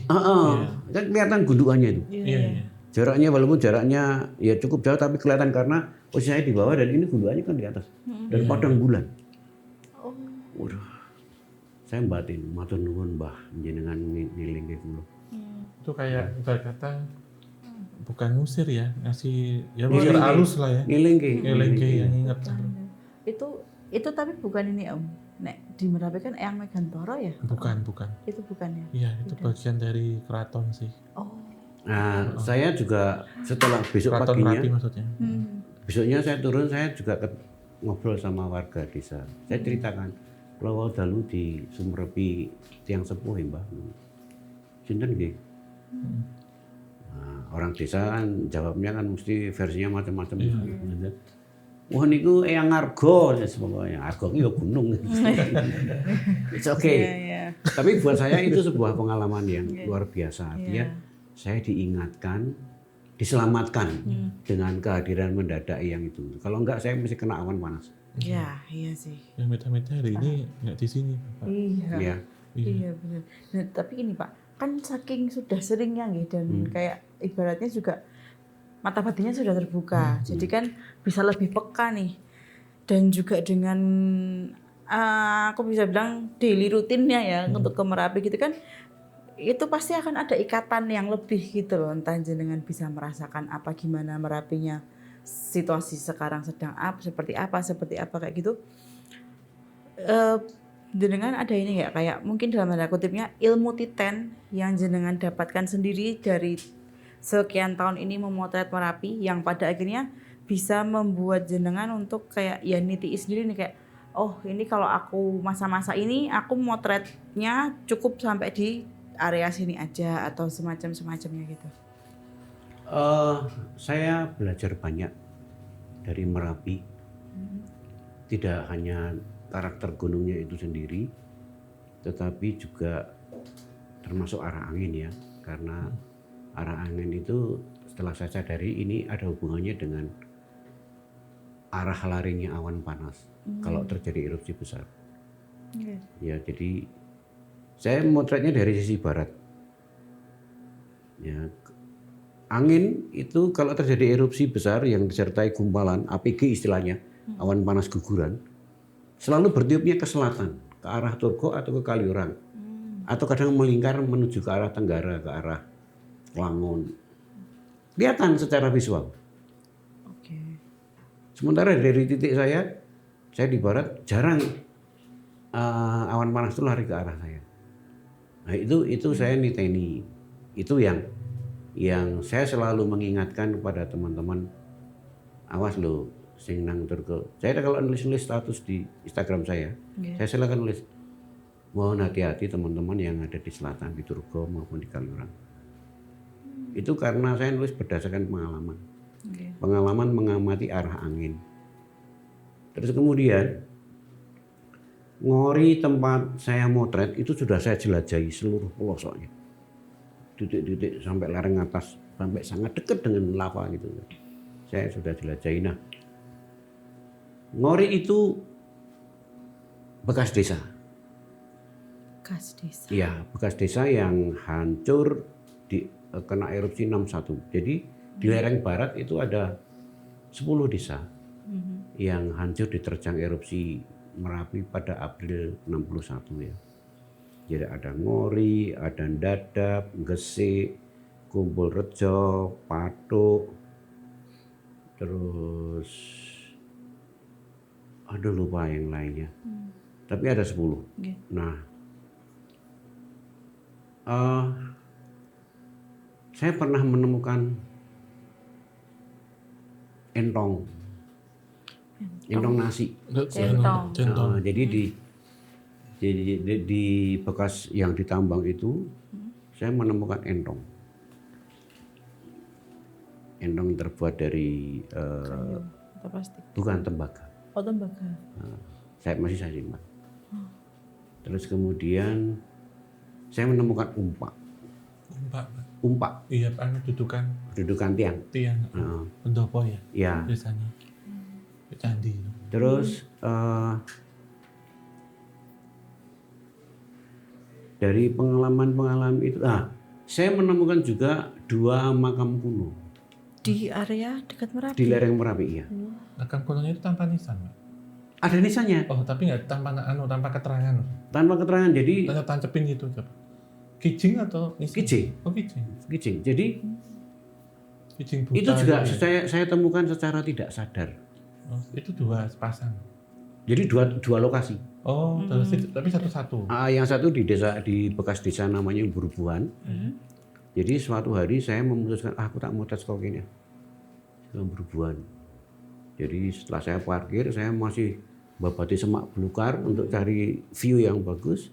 Kan kelihatan gundukannya itu. Iya. Jaraknya walaupun jaraknya ya cukup jauh tapi kelihatan karena posisi saya di bawah dan ini gundukannya kan di atas. Dan padang bulan. Waduh. Saya batin, matur nuwun Mbah njenengan ngiling kula. Itu kayak ibarat kata bukan ngusir ya, ngasih ya ngusir halus lah ya. Ngiling yang ingat. Itu tapi bukan ini Om. Nek di Merapi kan Eyang Megantoro ya? Bukan. Itu bukan ya? Iya, itu bagian dari keraton sih. Oh. Nah, saya juga setelah besok Keraton paginya, Merapi maksudnya. besoknya saya turun, saya juga ngobrol sama warga desa. Saya ceritakan, kalau dalu di Sumerepi tiang sepuh ya Mbah. Sinten nggih? Nah, orang desa kan jawabnya kan mesti versinya macam-macam. Wah niku Eyang Argo pokoknya. Argo itu ya gunung. It's okay. Iya. Tapi buat saya itu sebuah pengalaman yang luar biasa. Artinya saya diingatkan, diselamatkan dengan kehadiran mendadak yang itu. Kalau enggak saya mesti kena awan panas. Iya sih. Yang meta-meta hari ini nggak di sini, Pak. Iya. Iya. Iya benar. Nah, tapi ini Pak, kan saking sudah seringnya nggih dan kayak ibaratnya juga mata batinnya sudah terbuka. Jadi kan bisa lebih peka nih. Dan juga dengan aku bisa bilang daily rutinnya ya untuk ke Merapi gitu kan, itu pasti akan ada ikatan yang lebih gitu loh. Entah jenengan bisa merasakan apa gimana Merapinya, situasi sekarang sedang seperti apa kayak gitu. jenengan ada ini nggak kayak mungkin dalam tanda kutipnya ilmu titen yang jenengan dapatkan sendiri dari sekian tahun ini memotret Merapi yang pada akhirnya bisa membuat jenengan untuk kayak ya niti sendiri nih kayak oh ini kalau aku masa-masa ini aku motretnya cukup sampai di area sini aja atau semacamnya gitu. Saya belajar banyak dari Merapi. Tidak hanya karakter gunungnya itu sendiri, tetapi juga termasuk arah angin ya. Karena arah angin itu setelah saya sadari ini ada hubungannya dengan arah larinya awan panas kalau terjadi erupsi besar. Ya, jadi saya memotretnya dari sisi barat. Ya, angin itu kalau terjadi erupsi besar yang disertai gumpalan, APG istilahnya, awan panas guguran, selalu bertiupnya ke selatan, ke arah Turgo atau ke Kaliurang. Atau kadang melingkar menuju ke arah Tenggara, ke arah Wangun. Kelihatan secara visual. Oke. Sementara dari titik saya di barat jarang awan panas itu lari ke arah saya. Nah itu saya niteni. Itu yang saya selalu mengingatkan kepada teman-teman, awas lo sing nang Turgo. Saya kalau nulis status di Instagram saya silakan nulis mohon hati-hati teman-teman yang ada di selatan di Turgo maupun di Kaliurang. Itu karena saya nulis berdasarkan pengalaman. Pengalaman mengamati arah angin. Terus kemudian Ngori tempat saya motret itu sudah saya jelajahi seluruh pelosoknya. Titik-titik sampai lereng atas, sampai sangat dekat dengan lava gitu. Saya sudah jelajahi. Nah, Ngori itu bekas desa. Bekas desa. Iya, bekas desa yang hancur kena erupsi 61. Jadi di lereng barat itu ada 10 desa yang hancur diterjang erupsi Merapi pada April 61 ya. Jadi ada Ngori, ada Dadap, Gesik, Kumpul Rejo, Patuk, terus ada lupa yang lainnya. Tapi ada 10. Nah, saya pernah menemukan entong nasi. Centong. Jadi di bekas yang ditambang itu saya menemukan entong terbuat dari bukan tembaga. Oh, tembaga. Saya simpan. Terus kemudian saya menemukan umpak. Iya, Dudukan tiang. Pendopo ya. Ya. Biasanya. Candi. Terus dari pengalaman itu, saya menemukan juga 2 makam kuno di area dekat Merapi. di lereng Merapi ya. Makam kunonya itu tanpa nisan, Pak? Ada nisannya. Oh, tapi nggak tanpa keterangan. Tanpa keterangan, jadi tancepin gitu, kijing atau nisan? Kijing. Oh, kijing. Jadi kijing buta itu juga ya? saya temukan secara tidak sadar. Oh, itu 2 sepasang. Jadi dua lokasi. Oh, tapi satu-satu. Yang satu di bekas desa namanya Burbuan. Jadi suatu hari saya memutuskan aku tak mau tes kokinya ke Burbuan. Jadi setelah saya parkir, saya masih babati semak belukar untuk cari view yang bagus.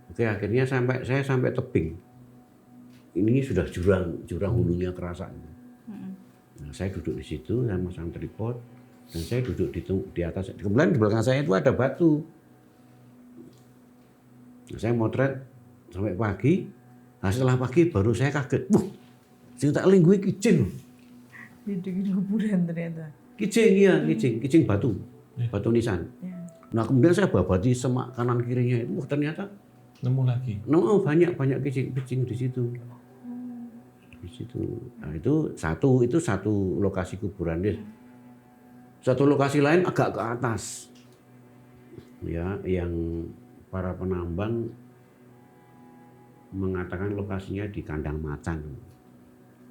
Oke, akhirnya saya sampai tebing. Ini sudah jurang hulunya kerasa. Nah, saya duduk di situ, saya masang tripod. Dan saya duduk di atas. Kemudian di belakang saya itu ada batu. Nah, saya motret sampai pagi. Nah, setelah pagi baru saya kaget. Sing tak lingguhi kijing. Di kuburan ternyata. Kijing batu. Batu nisan. Nah, kemudian saya babati semak kanan kirinya itu ternyata nemu lagi. Banyak kijing di situ. Nah, itu satu lokasi kuburan. Satu lokasi lain agak ke atas, ya, yang para penambang mengatakan lokasinya di kandang macan.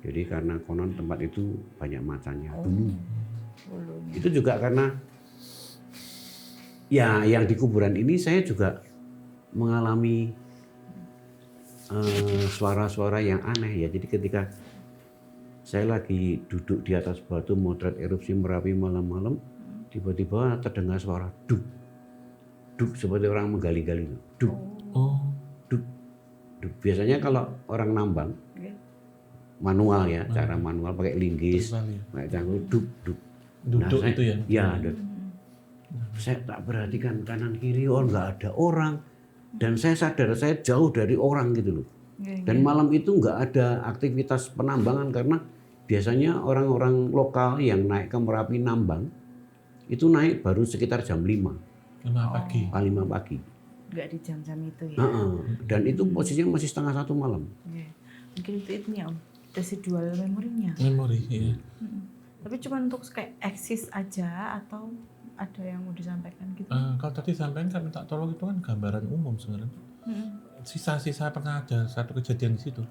Jadi karena konon tempat itu banyak macannya dulu. Itu juga karena Ya, yang di kuburan ini saya juga mengalami suara-suara yang aneh ya. Jadi ketika saya lagi duduk di atas batu motret erupsi Merapi malam-malam, tiba-tiba terdengar suara duk, duk seperti orang menggali-gali, duk, Oh, duk, duk. Biasanya kalau orang nambang manual ya, cara manual pakai linggis, sekali. pakai cangkul, duk, duk. Duduk saya, itu ya? Ya, duk. Saya tak perhatikan kanan kiri, nggak ada orang. Dan saya sadar saya jauh dari orang gitu loh. Dan malam itu nggak ada aktivitas penambangan karena biasanya orang-orang lokal yang naik ke Merapi nambang itu naik baru sekitar jam 5 pagi. 5 pagi. Nggak di jam-jam itu ya. Dan itu posisinya masih 1:30 malam. Oke. Mungkin itu itunya Om, residual memorinya. Memori, ya. Tapi cuma untuk kayak eksis aja atau ada yang mau disampaikan gitu? Kalau tadi sampaikan kan minta tolong itu kan gambaran umum sebenarnya. Sisa-sisa pernah ada satu kejadian di situ.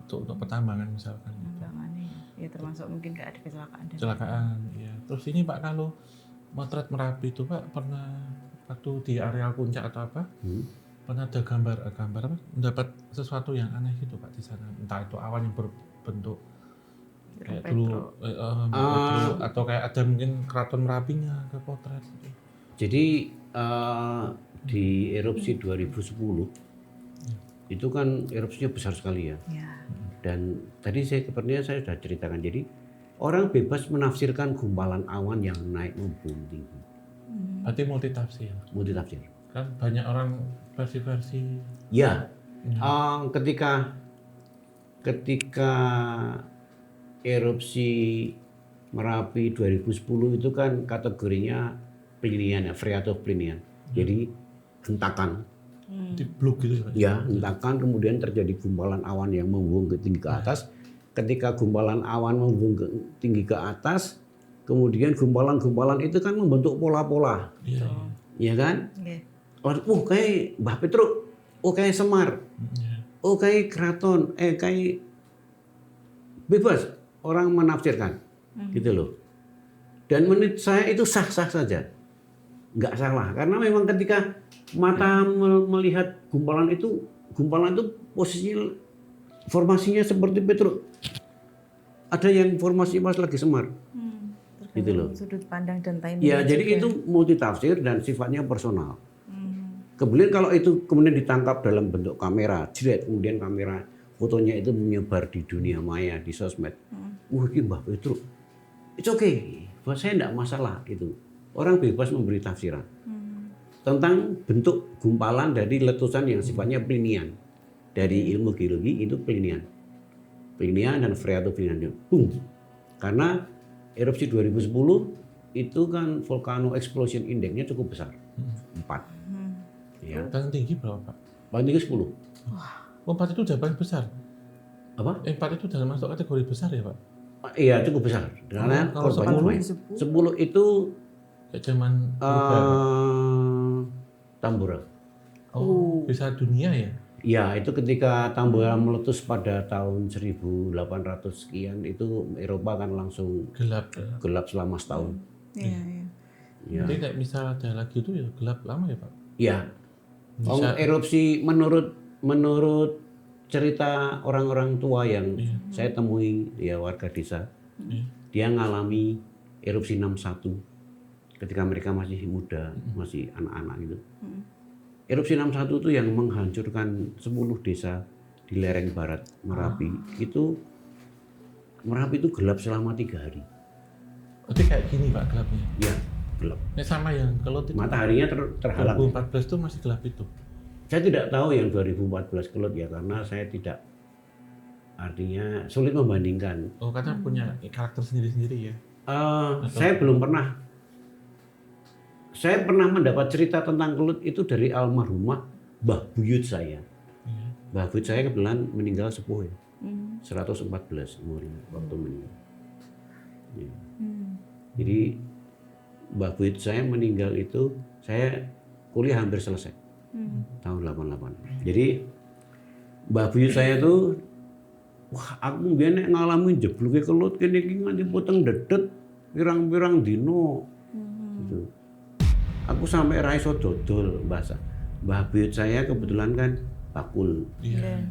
Untuk pertambangan misalkan. Penambangannya ya termasuk mungkin kayak ada kecelakaan. Kecelakaan, ya. Terus ini Pak kalau motret Merapi itu Pak pernah waktu di areal puncak atau apa? Pernah ada gambar apa? Mendapat sesuatu yang aneh gitu Pak di sana. Entah itu awan yang berbentuk kayak dulu atau kayak ada mungkin keraton Merapinya ke potret gitu. Jadi di erupsi 2010 itu kan erupsinya besar sekali ya. Dan tadi sepertinya saya sudah ceritakan, jadi orang bebas menafsirkan gumpalan awan yang naik membumbung tinggi. Berarti multitafsir. Multitafsir. Kan banyak orang versi-versi. Ya, ketika erupsi Merapi 2010 itu kan kategorinya plinian ya, phreatoplinian. Jadi hentakan. Di blok gitu ya Pak? Ya, hentakan kemudian terjadi gumpalan awan yang membumbung ke tinggi ke atas. Ketika gumpalan awan membumbung tinggi ke atas, kemudian gumpalan-gumpalan itu kan membentuk pola-pola. Iya. Ya kan? Oh, kayak Mbah Petruk. Oh, kayak Semar. Oh, kayak keraton. Kayak bebas orang menafsirkan. Gitu loh. Dan menurut saya itu sah-sah saja. Nggak salah. Karena memang ketika mata melihat gumpalan itu posisinya formasinya seperti Petruk. Ada yang formasi pas lagi Semar. Gitu loh. Sudut pandang dan timing. Ya, jadi itu multitafsir dan sifatnya personal. Kemudian kalau itu kemudian ditangkap dalam bentuk kamera, jret, kemudian kamera fotonya itu menyebar di dunia maya, di sosmed. Ini Mbah Petruk. It's okay. Buat saya enggak masalah itu. Orang bebas memberi tafsiran. Tentang bentuk gumpalan dari letusan yang sifatnya plinian. Dari ilmu geologi itu plinian. Plinian dan phreatoplinian. Karena erupsi 2010 itu kan volcano explosion index-nya cukup besar. 4. Ya. Paling tinggi berapa Pak? Paling tinggi 10. Oh, 4 itu udah paling besar? Apa? 4 itu udah masuk kategori besar ya Pak? Iya, cukup besar. Karena kalau korbannya lumayan. 10 itu kayak zaman Tambora. Oh, bisa dunia ya? Ya, itu ketika Tambora meletus pada tahun 1800 sekian, itu Eropa kan langsung gelap selama setahun. Iya. Jadi kayak misal ada lagi itu ya gelap lama ya Pak? Ya. Erupsi menurut cerita orang-orang tua yang saya temui ya warga desa, dia ngalami erupsi 61 ketika mereka masih muda, masih anak-anak gitu. Erupsi 61 itu yang menghancurkan 10 desa di lereng barat Merapi. Merapi itu gelap selama 3 hari. Berarti kayak gini Pak gelapnya? Ya, gelap. Ini sama yang kalau mataharinya terhalang. 2014 itu masih gelap itu? Saya tidak tahu yang 2014 kelut ya, karena saya tidak, artinya sulit membandingkan. Oh, karena punya karakter sendiri-sendiri ya? Saya pernah mendapat cerita tentang kelut itu dari almarhumah Mbah Buyut saya. Mbah Buyut saya kebetulan meninggal sepuh ya. 114 umurnya waktu meninggal. Ya. Jadi Mbah Buyut saya meninggal itu, saya kuliah hampir selesai. Tahun 88. Jadi Mbah Buyut saya itu, wah aku biyen nek ngalamin jebluke kelut kene iki nganti poteng dedet pirang-pirang dino. Gitu. Aku sampai ra iso dodol Mbah buyut saya kebetulan kan bakul. Iya.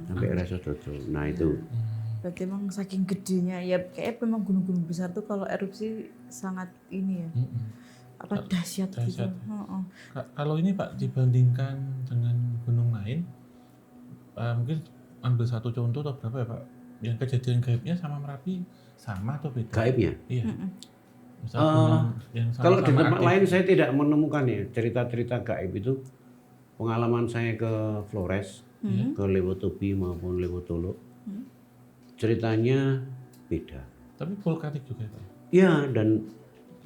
Sampai ra iso dodol. Nah itu. Berarti emang saking gedenya ya, kayak memang gunung-gunung besar tuh kalau erupsi sangat ini ya, apa dahsyat gitu. Dahsyat. Kalau ini Pak dibandingkan dengan gunung lain, mungkin ambil satu contoh atau berapa ya Pak? Yang kejadian gaibnya sama Merapi sama atau beda? Gaibnya. Iya. Misal gunung yang Kalau di sama-sama tempat aktif. lain saya tidak menemukan ya cerita-cerita gaib itu. Pengalaman saya ke Flores, ke Lewotobi maupun Lewotolo, ceritanya beda. Tapi vulkanik juga Pak. Iya, dan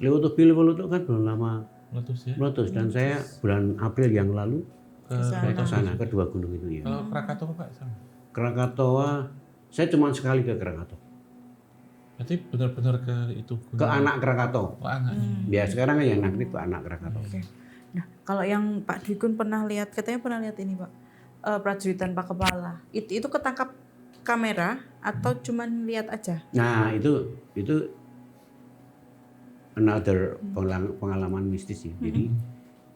Lewotobi Lewotolo kan belum lama Meletus ya. meletus dan saya bulan April yang lalu saya ke sana, kedua gunung itu ya. Kalau Krakatau Pak sama. Krakatoa, saya cuma sekali ke Krakatau. Berarti benar-benar ke itu gunung. Ke anak Krakatau. Oh, anaknya. Ya sekarang kan yang aktif ke anak Krakatau. Oke. Nah, kalau yang Pak Dukun pernah lihat, katanya pernah lihat ini Pak, prajurit tanpa kepala. Itu ketangkap kamera atau cuman lihat aja? Nah itu another pengalaman mistis ya. Jadi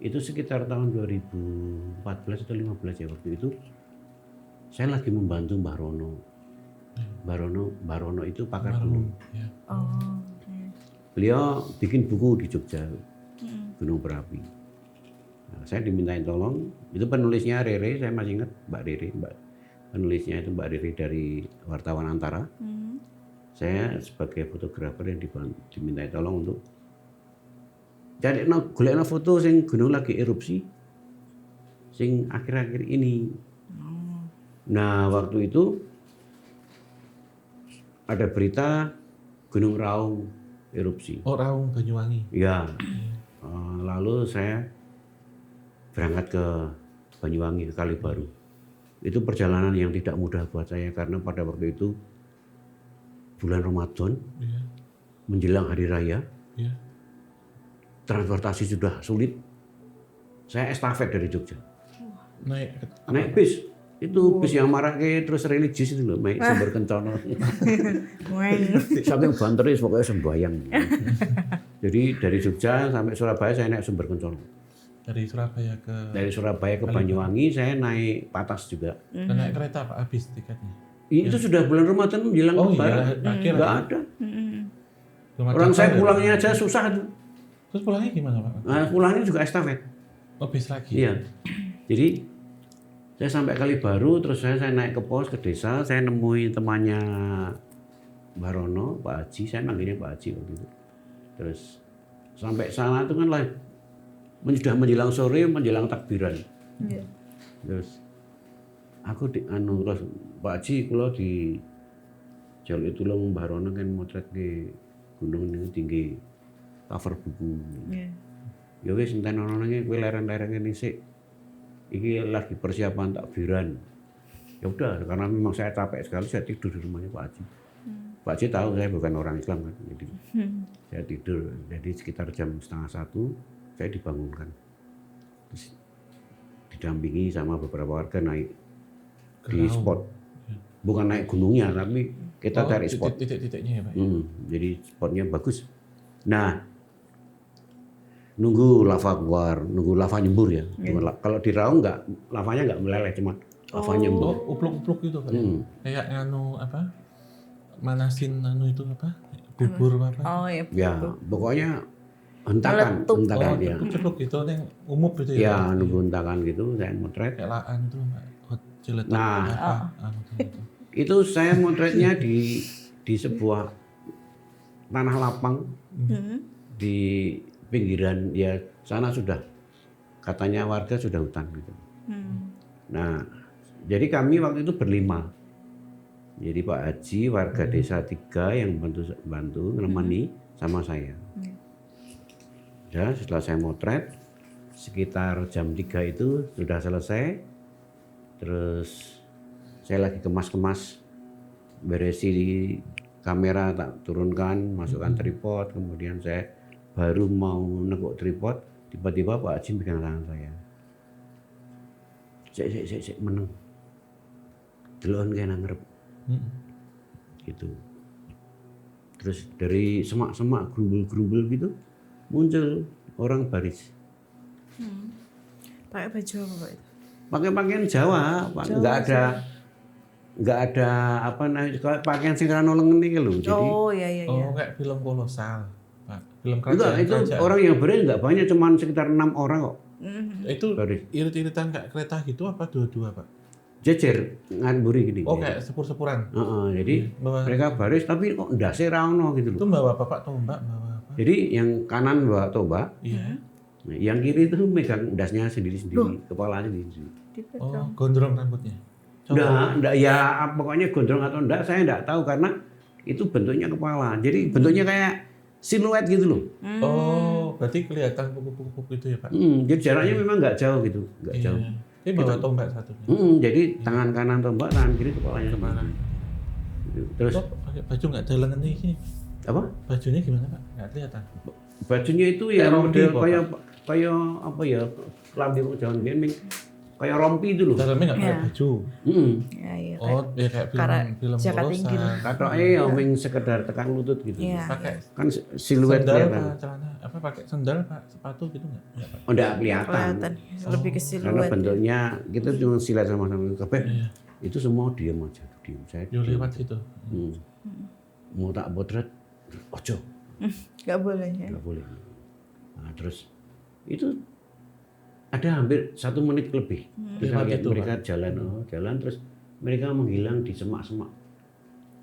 itu sekitar tahun 2014 atau 15 ya waktu itu saya lagi membantu Mbah Rono. Mbah Rono itu pakar gunung. Ya. Oh. Beliau bikin buku di Jogja, Gunung Berapi. Nah, saya dimintain tolong, itu penulisnya Rere, saya masih ingat Mbak Rere, penulisnya itu Mbak Rere dari Wartawan Antara. Saya sebagai fotografer yang dimintai tolong untuk cari golekno foto sing gunung lagi erupsi, sing akhir-akhir ini. Nah waktu itu ada berita Gunung Raung erupsi. Oh, Raung Banyuwangi. Ya, lalu saya berangkat ke Banyuwangi, ke Kalibaru. Itu perjalanan yang tidak mudah buat saya karena pada waktu itu bulan Ramadan, Iya. menjelang hari raya, Iya. transportasi sudah sulit. Saya estafet dari Jogja, naik bis. Itu bis yang marake terus religius itu loh, naik Sumber Kencono. Saking banternya pokoknya sembahyang. Jadi dari Jogja sampai Surabaya saya naik Sumber Kencono. Dari Surabaya ke Banyuwangi saya naik Patas juga. Dan naik kereta Pak habis tiketnya. Itu sudah bulan Ramadan menjelang Lebaran. akhir Nggak ada. Belum ada Orang saya kabar ya, pulangnya Pak? aja susah tuh. Terus pulangnya gimana Pak? Nah, pulangnya juga estafet. Oh, bis lagi. Iya. Jadi saya sampai Kalibaru, terus saya naik ke pos, ke desa, saya nemui temannya Mbah Rono, Pak Haji, saya manggilnya Pak Haji waktu itu. Terus sampai sana itu kan sudah menjelang sore, menjelang takbiran. Iya. Terus aku terus Pak Haji kalau di jalur itu loh Mbah Rono kan motret di gunung ini tinggi cover buku. Iya. Ya wis enten ono nang kowe leren-lerenge dhisik. Iki lagi persiapan takbiran. Ya udah, karena memang saya capek sekali, saya tidur di rumahnya Pak Haji. Pak Haji tahu saya bukan orang Islam kan, jadi saya tidur. Jadi sekitar jam 12:30 saya dibangunkan. Terus didampingi sama beberapa warga naik di spot. Bukan naik gunungnya, tapi kita cari spot. Titik-titiknya ya Pak. Jadi spotnya bagus. Nah, nunggu lava keluar, nunggu lava nyembur ya. Kalau di Raung lavanya nggak meleleh, cuma lava nyembur. Oh, upluk-upluk gitu Pak. Kayak manasin itu bubur apa? Oh iya. Ya, pokoknya hentakan ya. Ceplok gitu yang umup gitu Ya, ya. nunggu hentakan gitu, saya motret. Kayak laan itu Pak. Hot cilet Nah, gitu. itu saya motretnya di sebuah tanah lapang di pinggiran ya sana sudah katanya warga sudah hutan gitu. Nah, jadi kami waktu itu berlima. Jadi Pak Haji, warga desa 3 yang bantu menemani sama saya. Ya, setelah saya motret sekitar jam 3 itu sudah selesai. Terus saya lagi kemas-kemas, beresi kamera, tak turunkan, masukkan tripod, kemudian saya baru mau nekuk tripod, tiba-tiba Pak Haji pegang tangan saya. Sik meneng. Delon kene ngarep. Gitu. Terus dari semak-semak gerumbul-gerumbul gitu muncul orang baris Pakai baju apa Pak itu? Pakai pakaian Jawa, Pak. Nggak ada apa namanya pakaian sing rano lengan iki lho. Jadi Oh iya. Oh, kayak film kolosal, Pak. Film enggak, itu kerajaan. orang yang beri nggak banyak, cuman sekitar 6 orang kok. Itu Baris. irit-iritan kayak kereta gitu apa dua-dua, Pak? Jejer ngamburi gini. Oh, kayak sepur-sepuran. Jadi Bawa, mereka baris tapi kok ndase ra ono gitu itu loh. bawa bapak tombak, bawa apa? Jadi yang kanan bawa tombak, Iya. yang kiri itu megang dasnya sendiri-sendiri, kepalanya sendiri. Oh, gondrong rambutnya. Enggak, ya pokoknya gondrong atau enggak saya enggak tahu karena itu bentuknya kepala. Jadi bentuknya kayak siluet gitu loh. Oh, berarti kelihatan kuku-kuku itu ya, Pak? Jadi jaraknya memang enggak jauh gitu, enggak jauh. Dia bawa tombak satunya. Jadi tangan kanan tombak, tangan kiri kepalanya Kepala. Gitu. Terus Kok pakai baju nggak ada lengan ini? apa? Bajunya gimana, Pak? Nggak kelihatan. Bajunya itu ya Kayak rompi, model Pak. kayak apa ya? Lambi jangan gaming. Kayak rompi itu loh. Dalamnya nggak pakai Iya. baju. Iya. Oh, ya kayak film jaket tinggi. kolosal. Katoknya ya ming sekedar tekan lutut gitu. Iya. Pakai Kan siluet sandal kelihatan. Pak, celana apa pakai sandal Pak, sepatu gitu nggak? Nggak, Pak. Oh, enggak kelihatan. Kelihatan. Lebih ke Karena siluet. bentuknya kita cuma silat sama-sama kabeh. Iya. Itu semua diam aja, diam. Saya Yo diam. lewat situ. Mau tak potret, ojo, Nggak boleh ya. nggak boleh. Nah, terus itu ada hampir 1 menit lebih. Kita Lewat lihat itu, mereka jalan terus mereka menghilang di semak-semak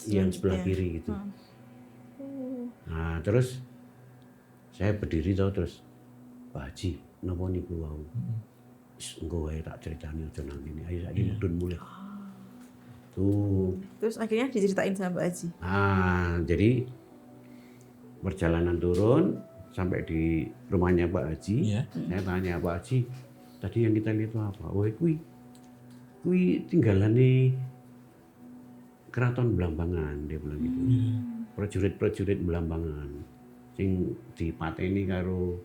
yang sebelah kiri gitu. Nah terus saya berdiri terus Pak Haji, napa niku wau? Engko wae tak critani aja nang kene. Ayo saiki mudhun mulih. Tuh. Terus akhirnya diceritain sama Mbak Aji. Nah, jadi perjalanan turun sampai di rumahnya Pak Haji. Iya. Saya tanya Pak Haji, tadi yang kita lihat itu apa? Oh, kui tinggalane Keraton Blambangan, dia bilang gitu. Prajurit-prajurit Blambangan sing dipateni karo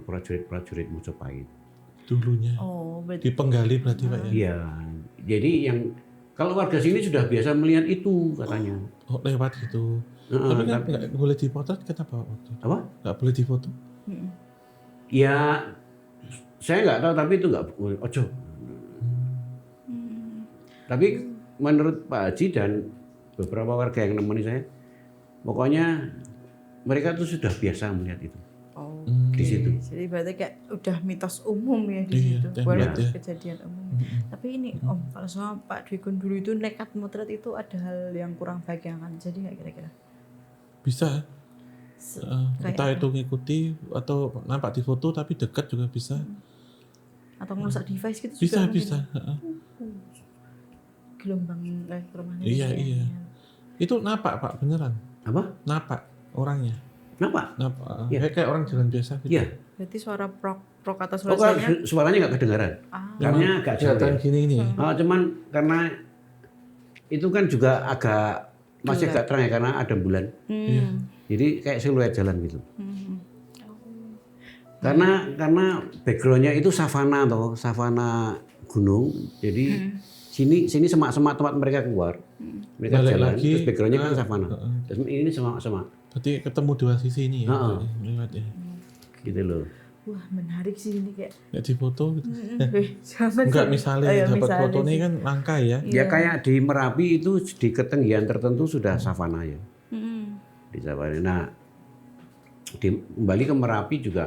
prajurit-prajurit Mojopahit. Dulunya. Oh, berarti Dipenggali berarti Pak ya? Iya, jadi yang kalau warga sini sudah biasa melihat itu katanya. Oh lewat gitu. Heeh, Tapi kan nggak boleh dipotret kenapa waktu itu? apa? Nggak boleh difoto. Ya, saya nggak tahu tapi itu nggak ojo. Tapi menurut Pak Haji dan beberapa warga yang nemeni saya, pokoknya mereka tuh sudah biasa melihat itu oh. di situ. Jadi berarti kayak udah mitos umum ya di Iya, situ, template bukan ya. kejadian umum. Tapi ini Om, kalau sama Pak Dwi Gun dulu itu nekat motret itu ada hal yang kurang baik yang akan jadi nggak kira-kira? Bisa. Kayak Entah itu ngikuti atau nampak di foto tapi dekat juga bisa. Atau ngerusak device gitu Bisa juga mungkin? bisa. Heeh. Gelombang elektromagnetnya. Iya iya. Itu napak Pak beneran. Apa? Napak orangnya. Kenapa? Napak. Iya. Kayak orang jalan biasa gitu. Iya. Berarti suara prok atau Oh, kalau suaranya suaranya nggak kedengaran. Karena agak jauh. Kelihatan Ya. gini ini ya. Cuman karena itu kan juga agak masih agak terang ya karena ada bulan. Iya. Jadi kayak siluet jalan gitu. Karena backgroundnya itu savana atau savana gunung. Jadi sini semak-semak tempat mereka keluar. Mereka Balik jalan lagi. terus backgroundnya kan savana. Terus ini semak-semak Berarti ketemu dua sisi ini ya. Heeh. Lewat ya. gitu loh. wah menarik sih ini kayak. Nggak di foto gitu. Jangan Enggak sih. misalnya Oh, ya, dapat misalnya foto ini sih. kan langka ya. Ya kayak di Merapi itu di ketinggian tertentu sudah savana ya. Di savana. Nah, kembali ke Merapi juga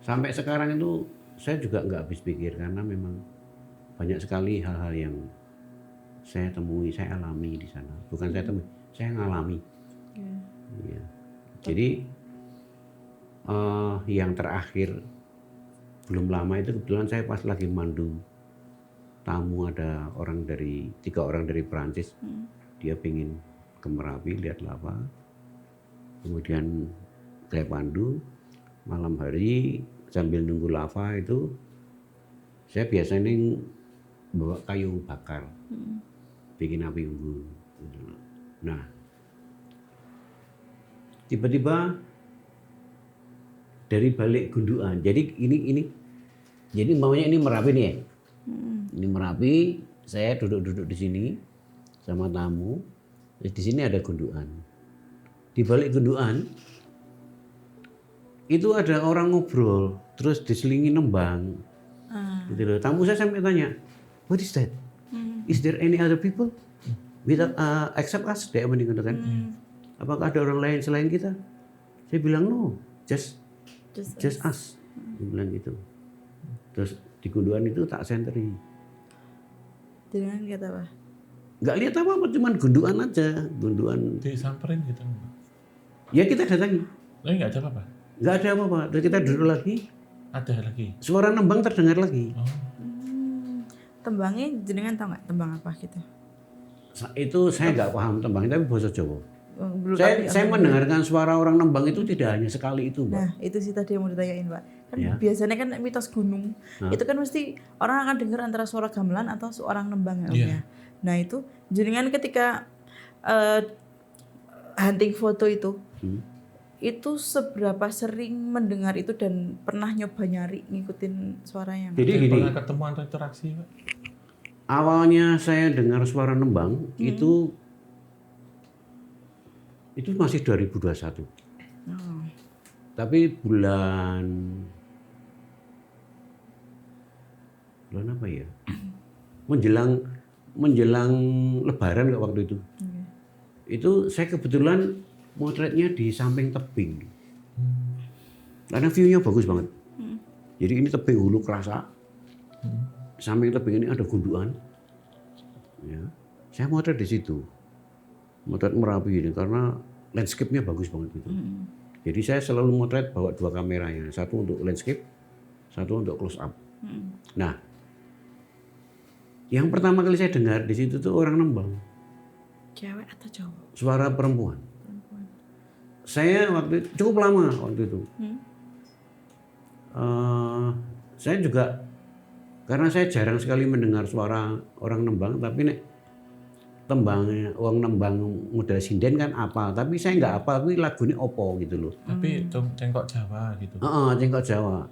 sampai sekarang itu saya juga nggak habis pikir karena memang banyak sekali hal-hal yang saya temui, saya alami di sana. Bukan saya temui, saya ngalami. Ya. Jadi yang terakhir belum lama itu kebetulan saya pas lagi mandu tamu, ada 3 orang dari Perancis. Dia pingin ke Merapi lihat lava. Kemudian saya pandu malam hari sambil nunggu lava itu saya biasanya bawa kayu bakar, bikin api unggun. Nah, tiba-tiba dari balik gundukan. Jadi jadi maunya ini Merapi nih ya. Ini Merapi, saya duduk di sini sama tamu. Terus di sini ada gundukan. di balik gundukan itu ada orang ngobrol, terus diselingi nembang. Gitu loh. Tamu saya sampai tanya, what is that? Is there any other people without except us? Dia mendingan kan. Apakah ada orang lain selain kita? Saya bilang no, just us. Dia bilang gitu. Terus di gundukan itu tak senteri. Dengan lihat apa? Nggak lihat apa-apa, cuman gundukan aja, gundukan. Disamperin gitu. Ya kita datangi. Tapi nggak ada apa-apa. Nggak ada apa-apa. Terus kita duduk lagi. Ada lagi. Suara nembang terdengar lagi. Oh. Tembangnya jenengan tahu nggak tembang apa gitu? Itu saya nggak paham tembangnya, tapi bahasa Jawa. Belum Saya mendengarkan suara orang nembang itu tidak hanya sekali itu, Mbak. Nah, itu sih tadi yang mau ditanyain, Pak. Kan Ya. biasanya kan mitos gunung, itu kan mesti orang akan dengar antara suara gamelan atau seorang nembang ya, Om ya. Nah, itu jenengan ketika hunting foto itu seberapa sering mendengar itu dan pernah nyoba nyari ngikutin suaranya? Jadi gini, Pernah ketemu atau interaksi, Pak? awalnya saya dengar suara nembang itu masih 2021. Tapi bulan apa ya? Menjelang Lebaran waktu itu. Itu saya kebetulan motretnya di samping tebing. Karena view-nya bagus banget. Jadi ini tebing Hulu Kerasa. Samping tebing ini ada gundukan. Ya. Saya motret di situ. Motret Merapi ini karena landscape-nya bagus banget gitu. Jadi saya selalu motret bawa 2 kameranya, satu untuk landscape, satu untuk close up. Nah, yang pertama kali saya dengar di situ tuh orang nembang. Cewek atau cowok? Suara perempuan. Saya cukup lama waktu itu. Saya juga karena saya jarang sekali mendengar suara orang nembang, tapi nek tembangnya orang nembang model sinden kan apa, tapi saya nggak apa, tapi lagunya opo gitu loh. Tapi cengkok Jawa gitu. Cengkok Jawa.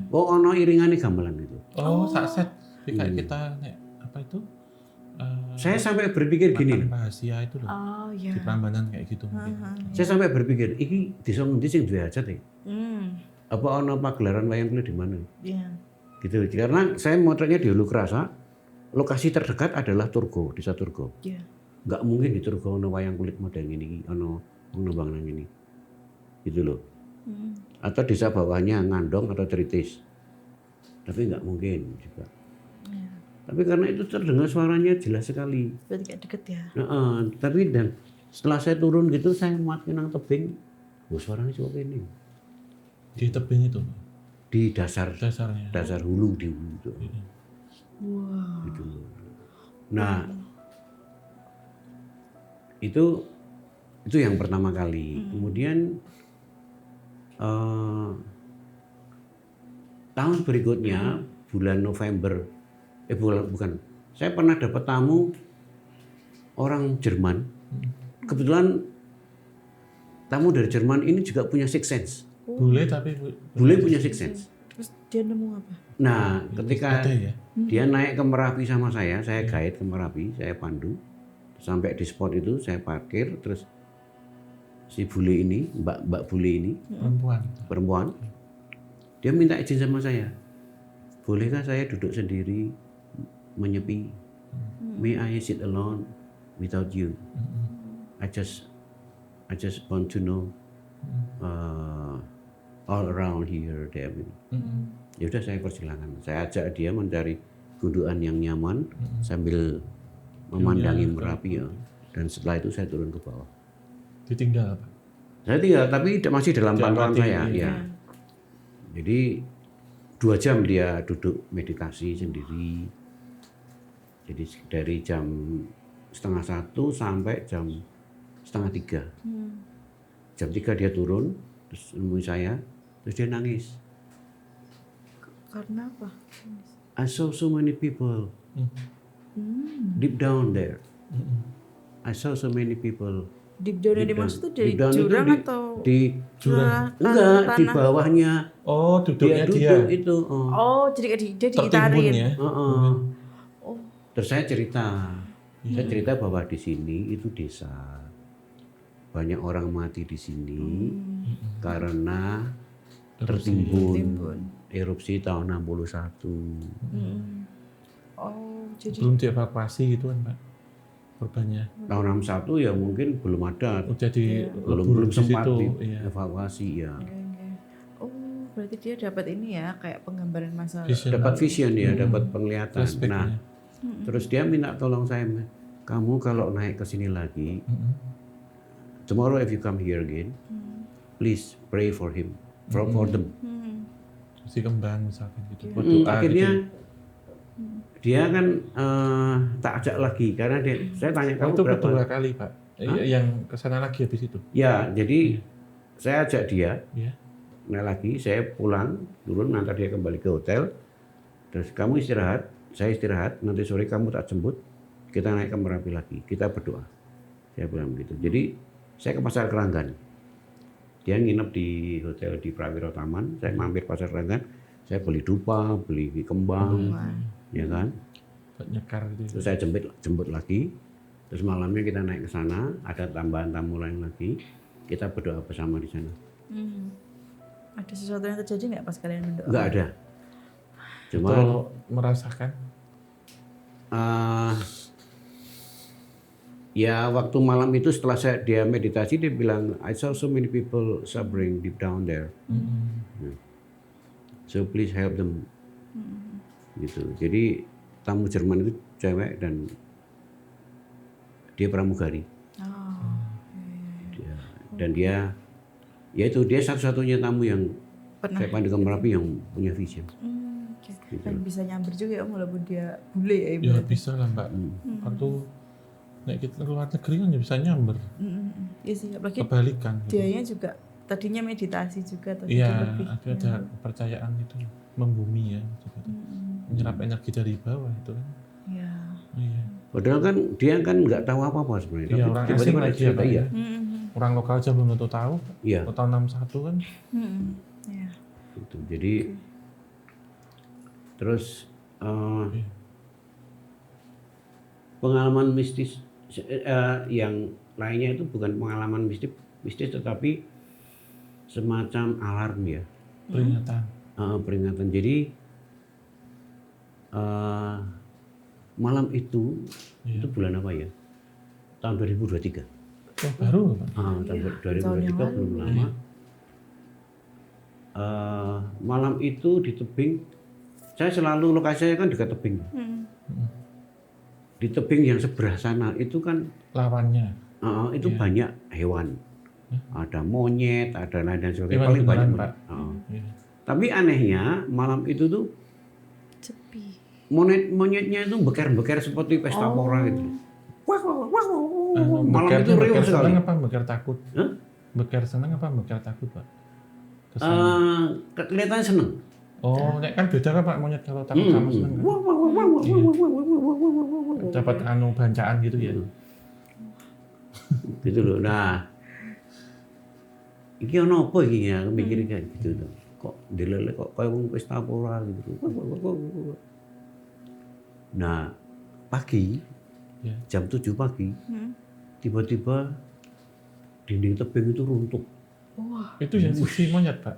Oh, ono iringannya gamelan gitu. Oh, sakset. Kayak kita nek apa itu? Saya sampai berpikir gini. Rahasia itu loh. Oh iya. Di Prambanan kayak gitu mungkin. Saya sampai berpikir, iki desa ngendi sing duwe hajat ya? Apa ono pagelaran wayang kulit di mana? Iya. Gitu. Karena saya motretnya di Hulu Kerasa, lokasi terdekat adalah Turgo, desa Turgo. Iya. Nggak mungkin di Turgo ono wayang kulit model ini, ono nembang nang ini. Gitu loh. Atau desa bawahnya Ngandong atau Tritis. Tapi nggak mungkin juga. Tapi karena itu terdengar suaranya jelas sekali. Berarti kayak deket ya? Tapi dan setelah saya turun gitu, saya makin nang tebing, suaranya coba ini. Di tebing itu. Di dasarnya. Dasar hulu di hulu itu. Wow. Gitu. Nah, itu yang pertama kali. Kemudian tahun berikutnya bulan November, bukan. Saya pernah dapat tamu orang Jerman. Kebetulan tamu dari Jerman ini juga punya sixth sense. Bule tapi Bule punya sixth sense. Terus dia nemu apa? Nah, ketika ada ya? dia naik ke Merapi sama saya guide ke Merapi, saya pandu. Sampai di spot itu saya parkir, terus si bule ini, mbak bule ini, perempuan, dia minta izin sama saya. Bolehkah saya duduk sendiri, menyepi? May I sit alone without you? I just want to know all around here, dia bilang. Ya udah saya persilakan. Saya ajak dia mencari gundukan yang nyaman sambil memandangi Merapi ya. Dan setelah itu saya turun ke bawah. Ditinggal apa? Saya tinggal, tapi masih dalam pantauan saya. Ya. Jadi 2 jam dia duduk meditasi sendiri. Jadi dari jam 12:30 sampai jam 2:30. Jam 3 dia turun, terus nemui saya, terus dia nangis. Karena apa? I saw so many people deep down there. I saw so many people. Deep down yang dimaksud tuh dari Deep down jurang itu atau di jurang? Enggak, di bawahnya. Oh, duduknya dia. Duduk itu. Oh, jadi dia Tertimbun diitarin. ya? Oh. Terus saya cerita bahwa di sini itu desa. banyak orang mati di sini karena tertimbun erupsi tahun 61. Oh, jadi Belum dievakuasi gitu kan Pak korbannya. Tahun 61 ya mungkin belum ada, Udah di belum di sempat situ, iya. dievakuasi ya. Oke. Oh, berarti dia dapat ini ya, kayak penggambaran masa. Vision. Dapat vision ya, dapat penglihatan. Flashback-nya. Nah, terus dia minta tolong saya, kamu kalau naik ke sini lagi, tomorrow if you come here again, please pray for him, for them. Si kembang misalkan gitu. Akhirnya dia kan tak ajak lagi karena saya tanya kamu itu berapa? kedua kali Pak. Yang kesana lagi habis itu. Ya, jadi saya ajak dia Iya. naik lagi, saya pulang, turun, nanti dia kembali ke hotel. Terus kamu istirahat, saya istirahat, nanti sore kamu tak jemput, kita naik ke Merapi lagi, kita berdoa. Saya bilang begitu. Jadi saya ke Pasar Keranggan. Dia nginep di hotel di Prawiro Taman, saya mampir Pasar Keranggan, saya beli dupa, beli kembang, ya kan. Nyekar gitu. Terus saya jemput lagi, terus malamnya kita naik ke sana, ada tambahan tamu lain lagi, kita berdoa bersama di sana. Ada sesuatu yang terjadi nggak pas kalian berdoa? Enggak ada. Cuma Itu merasakan. Ya waktu malam itu setelah dia meditasi dia bilang I saw so many people suffering deep down there. So please help them. Gitu. Jadi tamu Jerman itu cewek dan dia pramugari. Dan dia satu-satunya tamu yang kayak Pandega Merapi yang punya vision. Gitu. Dan bisa nyamber juga ya walaupun dia bule ya. Ya bisa lah Mbak. Waktu nek kita keluar negeri kan ya bisa nyamber. Iya sih, apalagi Kebalikan. Gitu. dianya juga tadinya meditasi juga atau Iya, lebih. ada kepercayaan itu membumi ya. Menyerap energi dari bawah itu kan. Iya. Iya. Padahal kan dia kan nggak tahu apa-apa sebenarnya. Iya, Tapi orang tiba-tiba asing dia lagi ya, cerita, Pak, iya. Orang lokal aja belum tentu tahu. Iya. Tahun 61 kan. Iya. Gitu. Jadi terus pengalaman mistis yang lainnya itu bukan pengalaman mistis tetapi semacam alarm ya, Peringatan. peringatan. Jadi malam itu bulan apa ya? Tahun 2023. Oh, baru loh, Pak. Tahun 2023 belum lama. Malam itu di tebing, saya selalu lokasinya kan dekat tebing. Di tebing yang sebelah sana itu kan Lawannya. itu banyak hewan, ada monyet, ada lain dan sebagainya. Hewan Paling banyak. beneran, Pak. Iya. Tapi anehnya malam itu tuh Sepi. monyetnya itu beker-beker seperti pesta pora gitu. Malam Beker- itu riuh beker sekali. senang apa beker takut? Hah? Beker senang apa beker takut, Pak? Kesan. Kelihatannya seneng. Oh, nek kan beda kan Pak monyet kalau takut sama senang kan? Dapat bancaan gitu ya. Gitu loh. Nah, iki ono apa iki ya? Mikir kayak gitu tuh. Kok dilele kok kayak wong pesta pora gitu. Nah, pagi Ya. jam 7 pagi tiba-tiba dinding tebing itu runtuh. Itu yang sisi monyet, Pak.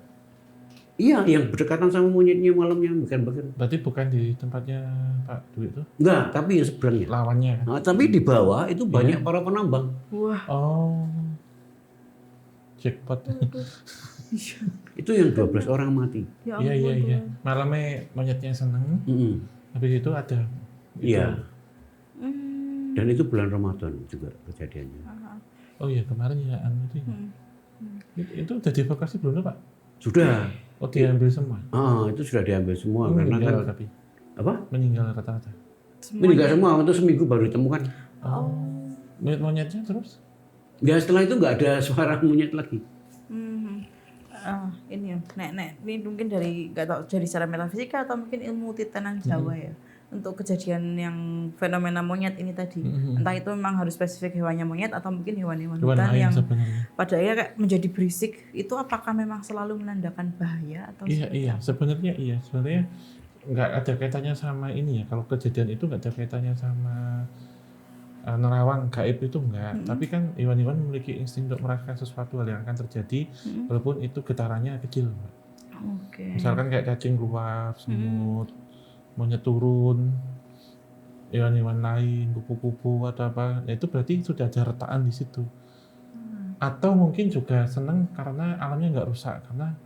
Iya, yang berdekatan sama monyetnya malamnya bukan. Berarti bukan di tempatnya Pak Dwi itu? Enggak, tapi yang seberangnya. Lawannya kan? Nah, tapi di bawah itu banyak para penambang. Wah. Oh. Jackpot. Itu yang 12 orang mati. Ya Iya, ampun. iya. Malamnya monyetnya seneng. Habis itu ada. Iya. Dan itu bulan Ramadan juga kejadiannya. Oh iya, kemarin ya itu. Itu udah dievakuasi belum Pak? Sudah. Oh, diambil semua. Itu sudah diambil semua karena Meninggal kan tapi. apa? Meninggal rata-rata. Meninggal semua itu seminggu baru ditemukan. Oh. Monyetnya terus? Ya setelah itu nggak ada suara monyet lagi. Ini ya, nek, ini mungkin dari nggak tahu dari secara metafisika atau mungkin ilmu titanan Jawa ya. Untuk kejadian yang fenomena monyet ini tadi, entah itu memang harus spesifik hewannya monyet atau mungkin hewan-hewan Hewan hutan lain yang sebenarnya. pada akhirnya kayak menjadi berisik, itu apakah memang selalu menandakan bahaya atau Iya. Sebenarnya iya. Sebenarnya nggak ada kaitannya sama ini ya. Kalau kejadian itu nggak ada kaitannya sama nerawang gaib itu enggak, tapi kan hewan-hewan memiliki insting untuk merasakan sesuatu hal yang akan terjadi, walaupun itu getarannya kecil, Mbak. Oke. Misalkan kayak cacing keluar, semut, monyet turun, hewan-hewan lain, kupu-kupu atau apa, ya itu berarti sudah ada retakan di situ. Atau mungkin juga senang karena alamnya nggak rusak, karena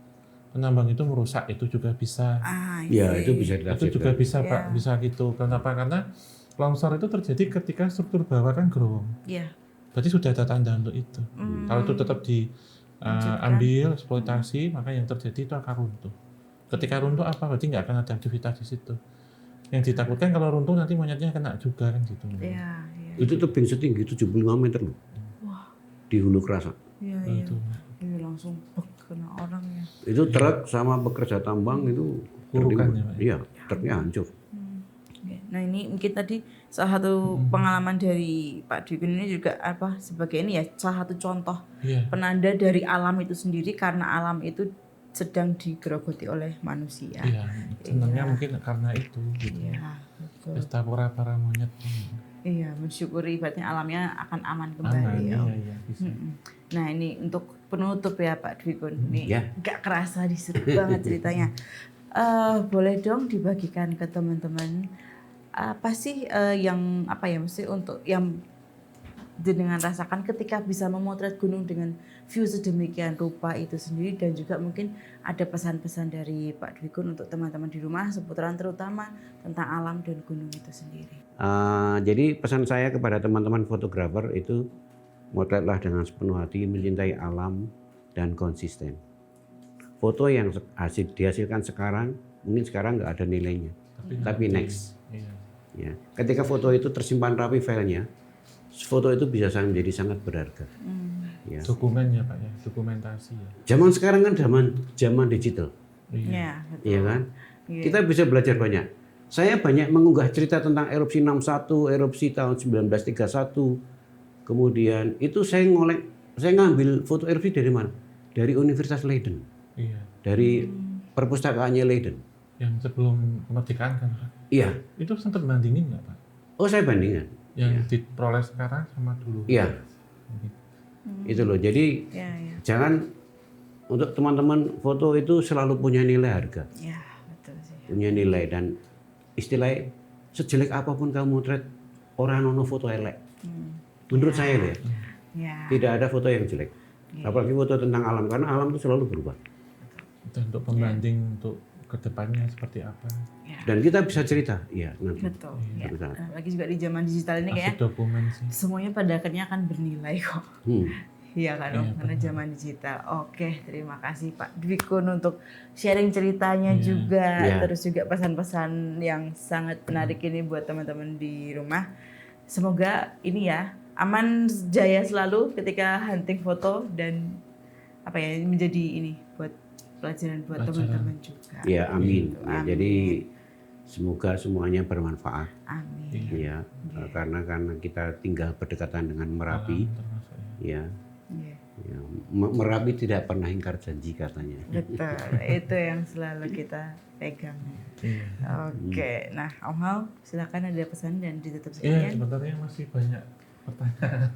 penambang itu merusak, itu juga bisa. Ya, itu bisa Itu ditafsirkan. juga bisa Iya. Pak, bisa gitu. Kenapa? Karena longsor itu terjadi ketika struktur bawah kan gerowong. Iya. Berarti sudah ada tanda untuk itu. Kalau itu tetap diambil, eksploitasi, maka yang terjadi itu akan runtuh. Ketika runtuh apa? Berarti nggak akan ada aktivitas di situ. Yang ditakutkan kalau runtuh nanti monyetnya kena juga kan gitu. Iya, iya. Itu tebing setinggi 75 meter loh. Wah. Di hulu kerasa. Iya, Nah, iya. itu. Iya, langsung kena orang ya. Itu truk sama pekerja tambang itu Kurukan tertimpa. ya, Pak? Iya, truknya hancur. Oke. Nah ini mungkin tadi salah satu pengalaman dari Pak Dwikun ini juga apa sebagai ini ya salah satu contoh Iya. penanda dari alam itu sendiri karena alam itu sedang digerogoti oleh manusia. Iya, senangnya mungkin karena itu gitu. Iya, betul. Pesta para monyet. Iya, mensyukuri ibaratnya alamnya akan aman Aman, kembali. iya, Om. iya, bisa. Nah ini untuk penutup ya Pak Dwikun. Nih Ya. gak kerasa diseru banget ceritanya. Boleh dong dibagikan ke teman-teman apa sih yang apa ya mesti untuk yang dengan rasakan ketika bisa memotret gunung dengan view sedemikian rupa itu sendiri dan juga mungkin ada pesan-pesan dari Pak Dwikun untuk teman-teman di rumah seputaran terutama tentang alam dan gunung itu sendiri. Jadi pesan saya kepada teman-teman fotografer itu motretlah dengan sepenuh hati, mencintai alam dan konsisten. Foto yang dihasilkan sekarang mungkin sekarang nggak ada nilainya, tapi next. Iya. Ya, ketika foto itu tersimpan rapi filenya, foto itu bisa menjadi sangat berharga. Ya. Dokumen ya Pak ya, dokumentasi ya. Zaman sekarang kan zaman digital, Iya, betul. iya kan? Iya. Kita bisa belajar banyak. Saya banyak mengunggah cerita tentang erupsi 61, erupsi tahun 1931. Kemudian itu saya ngambil foto erupsi dari mana? Dari Universitas Leiden, Iya. dari perpustakaannya Leiden. Yang sebelum kemerdekaan kan Pak. Iya. Itu sempat bandingin nggak Pak? Oh, saya bandingkan. Yang diperoleh sekarang sama dulu. Iya. Itu loh. Jadi Iya, iya. jangan untuk teman-teman foto itu selalu punya nilai harga, Iya, betul sih. punya nilai dan istilahnya sejelek apapun kamu motret orang nono foto elek. Menurut saya loh ya, Iya. tidak ada foto yang jelek. Apalagi foto tentang alam karena alam itu selalu berubah. Itu untuk pembanding untuk kedepannya seperti apa. Dan kita bisa cerita, iya nanti. Betul. Ya. Betul. Lagi juga di zaman digital ini Masih kayak dokumen sih. semuanya pada akhirnya akan bernilai kok. Iya kan Om, karena zaman digital. Oke, terima kasih Pak Dwikun untuk sharing ceritanya juga, Iya. terus juga pesan-pesan yang sangat menarik ini buat teman-teman di rumah. Semoga ini ya aman jaya selalu ketika hunting foto dan apa ya menjadi ini buat pelajaran buat teman-teman juga. Ya amin. Gitu, Ya, amin. jadi semoga semuanya bermanfaat. Amin. Ya, karena kita tinggal berdekatan dengan Merapi. Termasuk ya. Ya, Iya. ya. Merapi tidak pernah ingkar janji katanya. Betul, itu yang selalu kita pegang. Iya. Oke, nah Om Hal silakan ada pesan dan ditutup Iya, sekalian. sebenarnya masih banyak pertanyaan.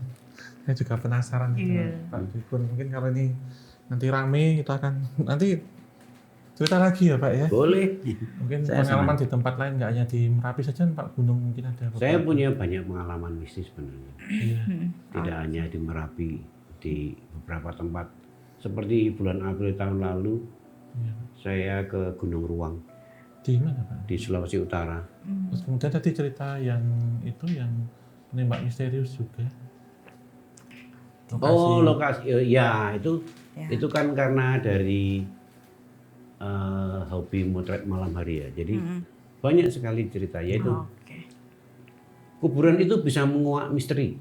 Saya juga penasaran Iya. dengan Pak Dwikun. Mungkin kalau ini nanti rame kita akan nanti cerita lagi ya Pak ya. Boleh. Mungkin Saya pengalaman di tempat lain nggak hanya di Merapi saja Pak, gunung mungkin ada. Saya beberapa. punya banyak pengalaman mistis sebenarnya. Iya. Tidak hanya di Merapi, di beberapa tempat. Seperti bulan April tahun lalu, Iya. saya ke Gunung Ruang Di mana Pak? di Sulawesi Utara. Terus kemudian tadi cerita yang itu yang penembak misterius juga. Oh, lokasi, ya Ya. itu kan karena dari hobi motret malam hari ya. Jadi banyak sekali cerita, yaitu Oke, kuburan itu bisa menguak misteri,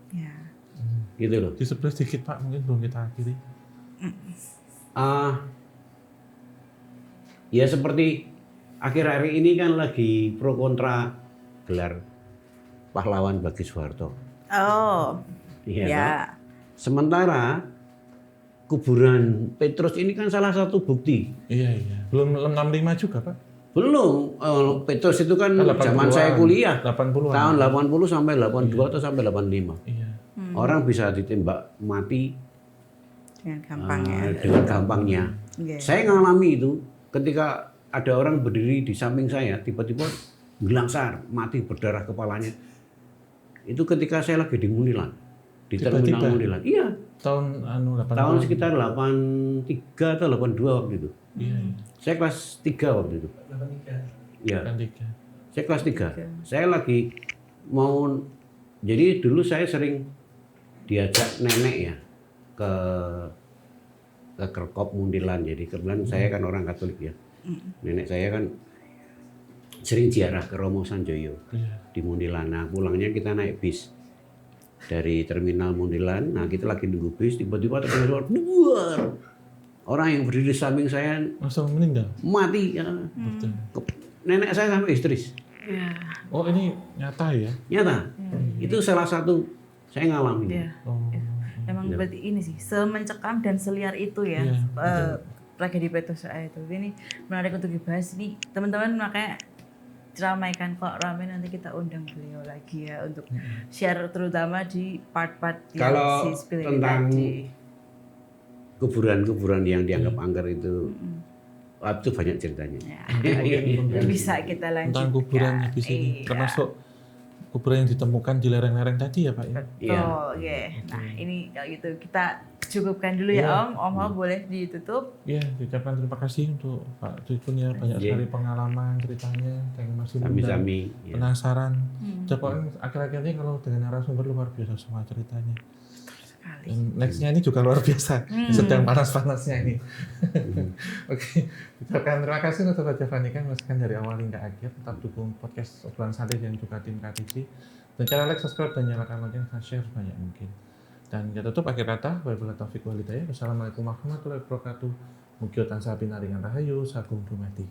ya. gitu loh. Di sebelah sedikit Pak, mungkin belum kita akhiri. Ya seperti akhir-akhir ini kan lagi pro kontra gelar pahlawan bagi Soeharto. Oh, Iya ya. kan? Sementara kuburan Petrus ini kan salah satu bukti. Iya iya. Belum 65 juga Pak. Belum, Petrus itu kan 80-an. zaman saya kuliah. 80-an. Tahun 80 sampai 82 atau sampai 85. Iya. Orang bisa ditembak mati Dengan gampangnya. dengan gampangnya. Iya. Saya ngalami itu ketika ada orang berdiri di samping saya, tiba-tiba gelangsar, mati berdarah kepalanya. Itu ketika saya lagi di Munilan, di terminal Tiba-tiba? Munilan. Iya, Tahun 80. tahun sekitar 83 atau 82 waktu itu. Iya. Saya kelas 3 waktu itu. 83. Iya, Kan 3. saya kelas 3. Saya lagi mau, jadi dulu saya sering diajak nenek ya ke Kerkop Mundilan. Jadi kebetulan saya kan orang Katolik ya. Nenek saya kan sering ziarah ke Romo Sanjoyo Iya. di Mundilan. Nah pulangnya kita naik bis dari terminal Mundilan. Nah kita lagi nunggu bis, tiba-tiba terdengar suara duar. Orang yang berdiri di samping saya Langsung meninggal. mati. Ya. Betul. Nenek saya sampai histeris. Iya. Oh, ini nyata ya? Nyata. Itu salah satu saya ngalamin. Iya. Oh. Emang berarti ini sih semencekam dan seliar itu ya Iya, tragedi Petrus itu. Ini menarik untuk dibahas nih teman-teman, makanya ramaikan kok ramai, nanti kita undang beliau lagi ya untuk share terutama di part-part yang Kalau si spilling tentang tadi. kuburan-kuburan yang dianggap angker itu, itu banyak ceritanya. Ya, bisa kita lanjutkan. Tentang kuburan di sini. Iya. Termasuk kuburan yang ditemukan di lereng-lereng tadi ya Pak ya? Betul, oke. Nah ini kalau gitu kita cukupkan dulu ya Om. Om Hao boleh ditutup. Iya, diucapkan terima kasih untuk Pak Dukun ya, banyak Iya. sekali pengalaman ceritanya yang masih muda, Sami-sami. Ya. penasaran. Pokoknya akhir-akhir ini kalau dengan narasumber luar biasa semua ceritanya. Sekali. Dan nextnya ini juga luar biasa, sedang panas-panasnya ini. Oke, ucapkan terima kasih untuk Sobat Javanika yang menyaksikan dari awal hingga akhir. Tetap dukung podcast Obrolan Santai dan juga tim KTC. Dan cara like, subscribe, dan nyalakan lonceng dan share sebanyak mungkin. Dan kita tutup akhir kata, wabillahi taufiq wal hidayah. Wassalamualaikum warahmatullahi wabarakatuh. Mugi tansah pinaringan rahayu, sagung dumadi.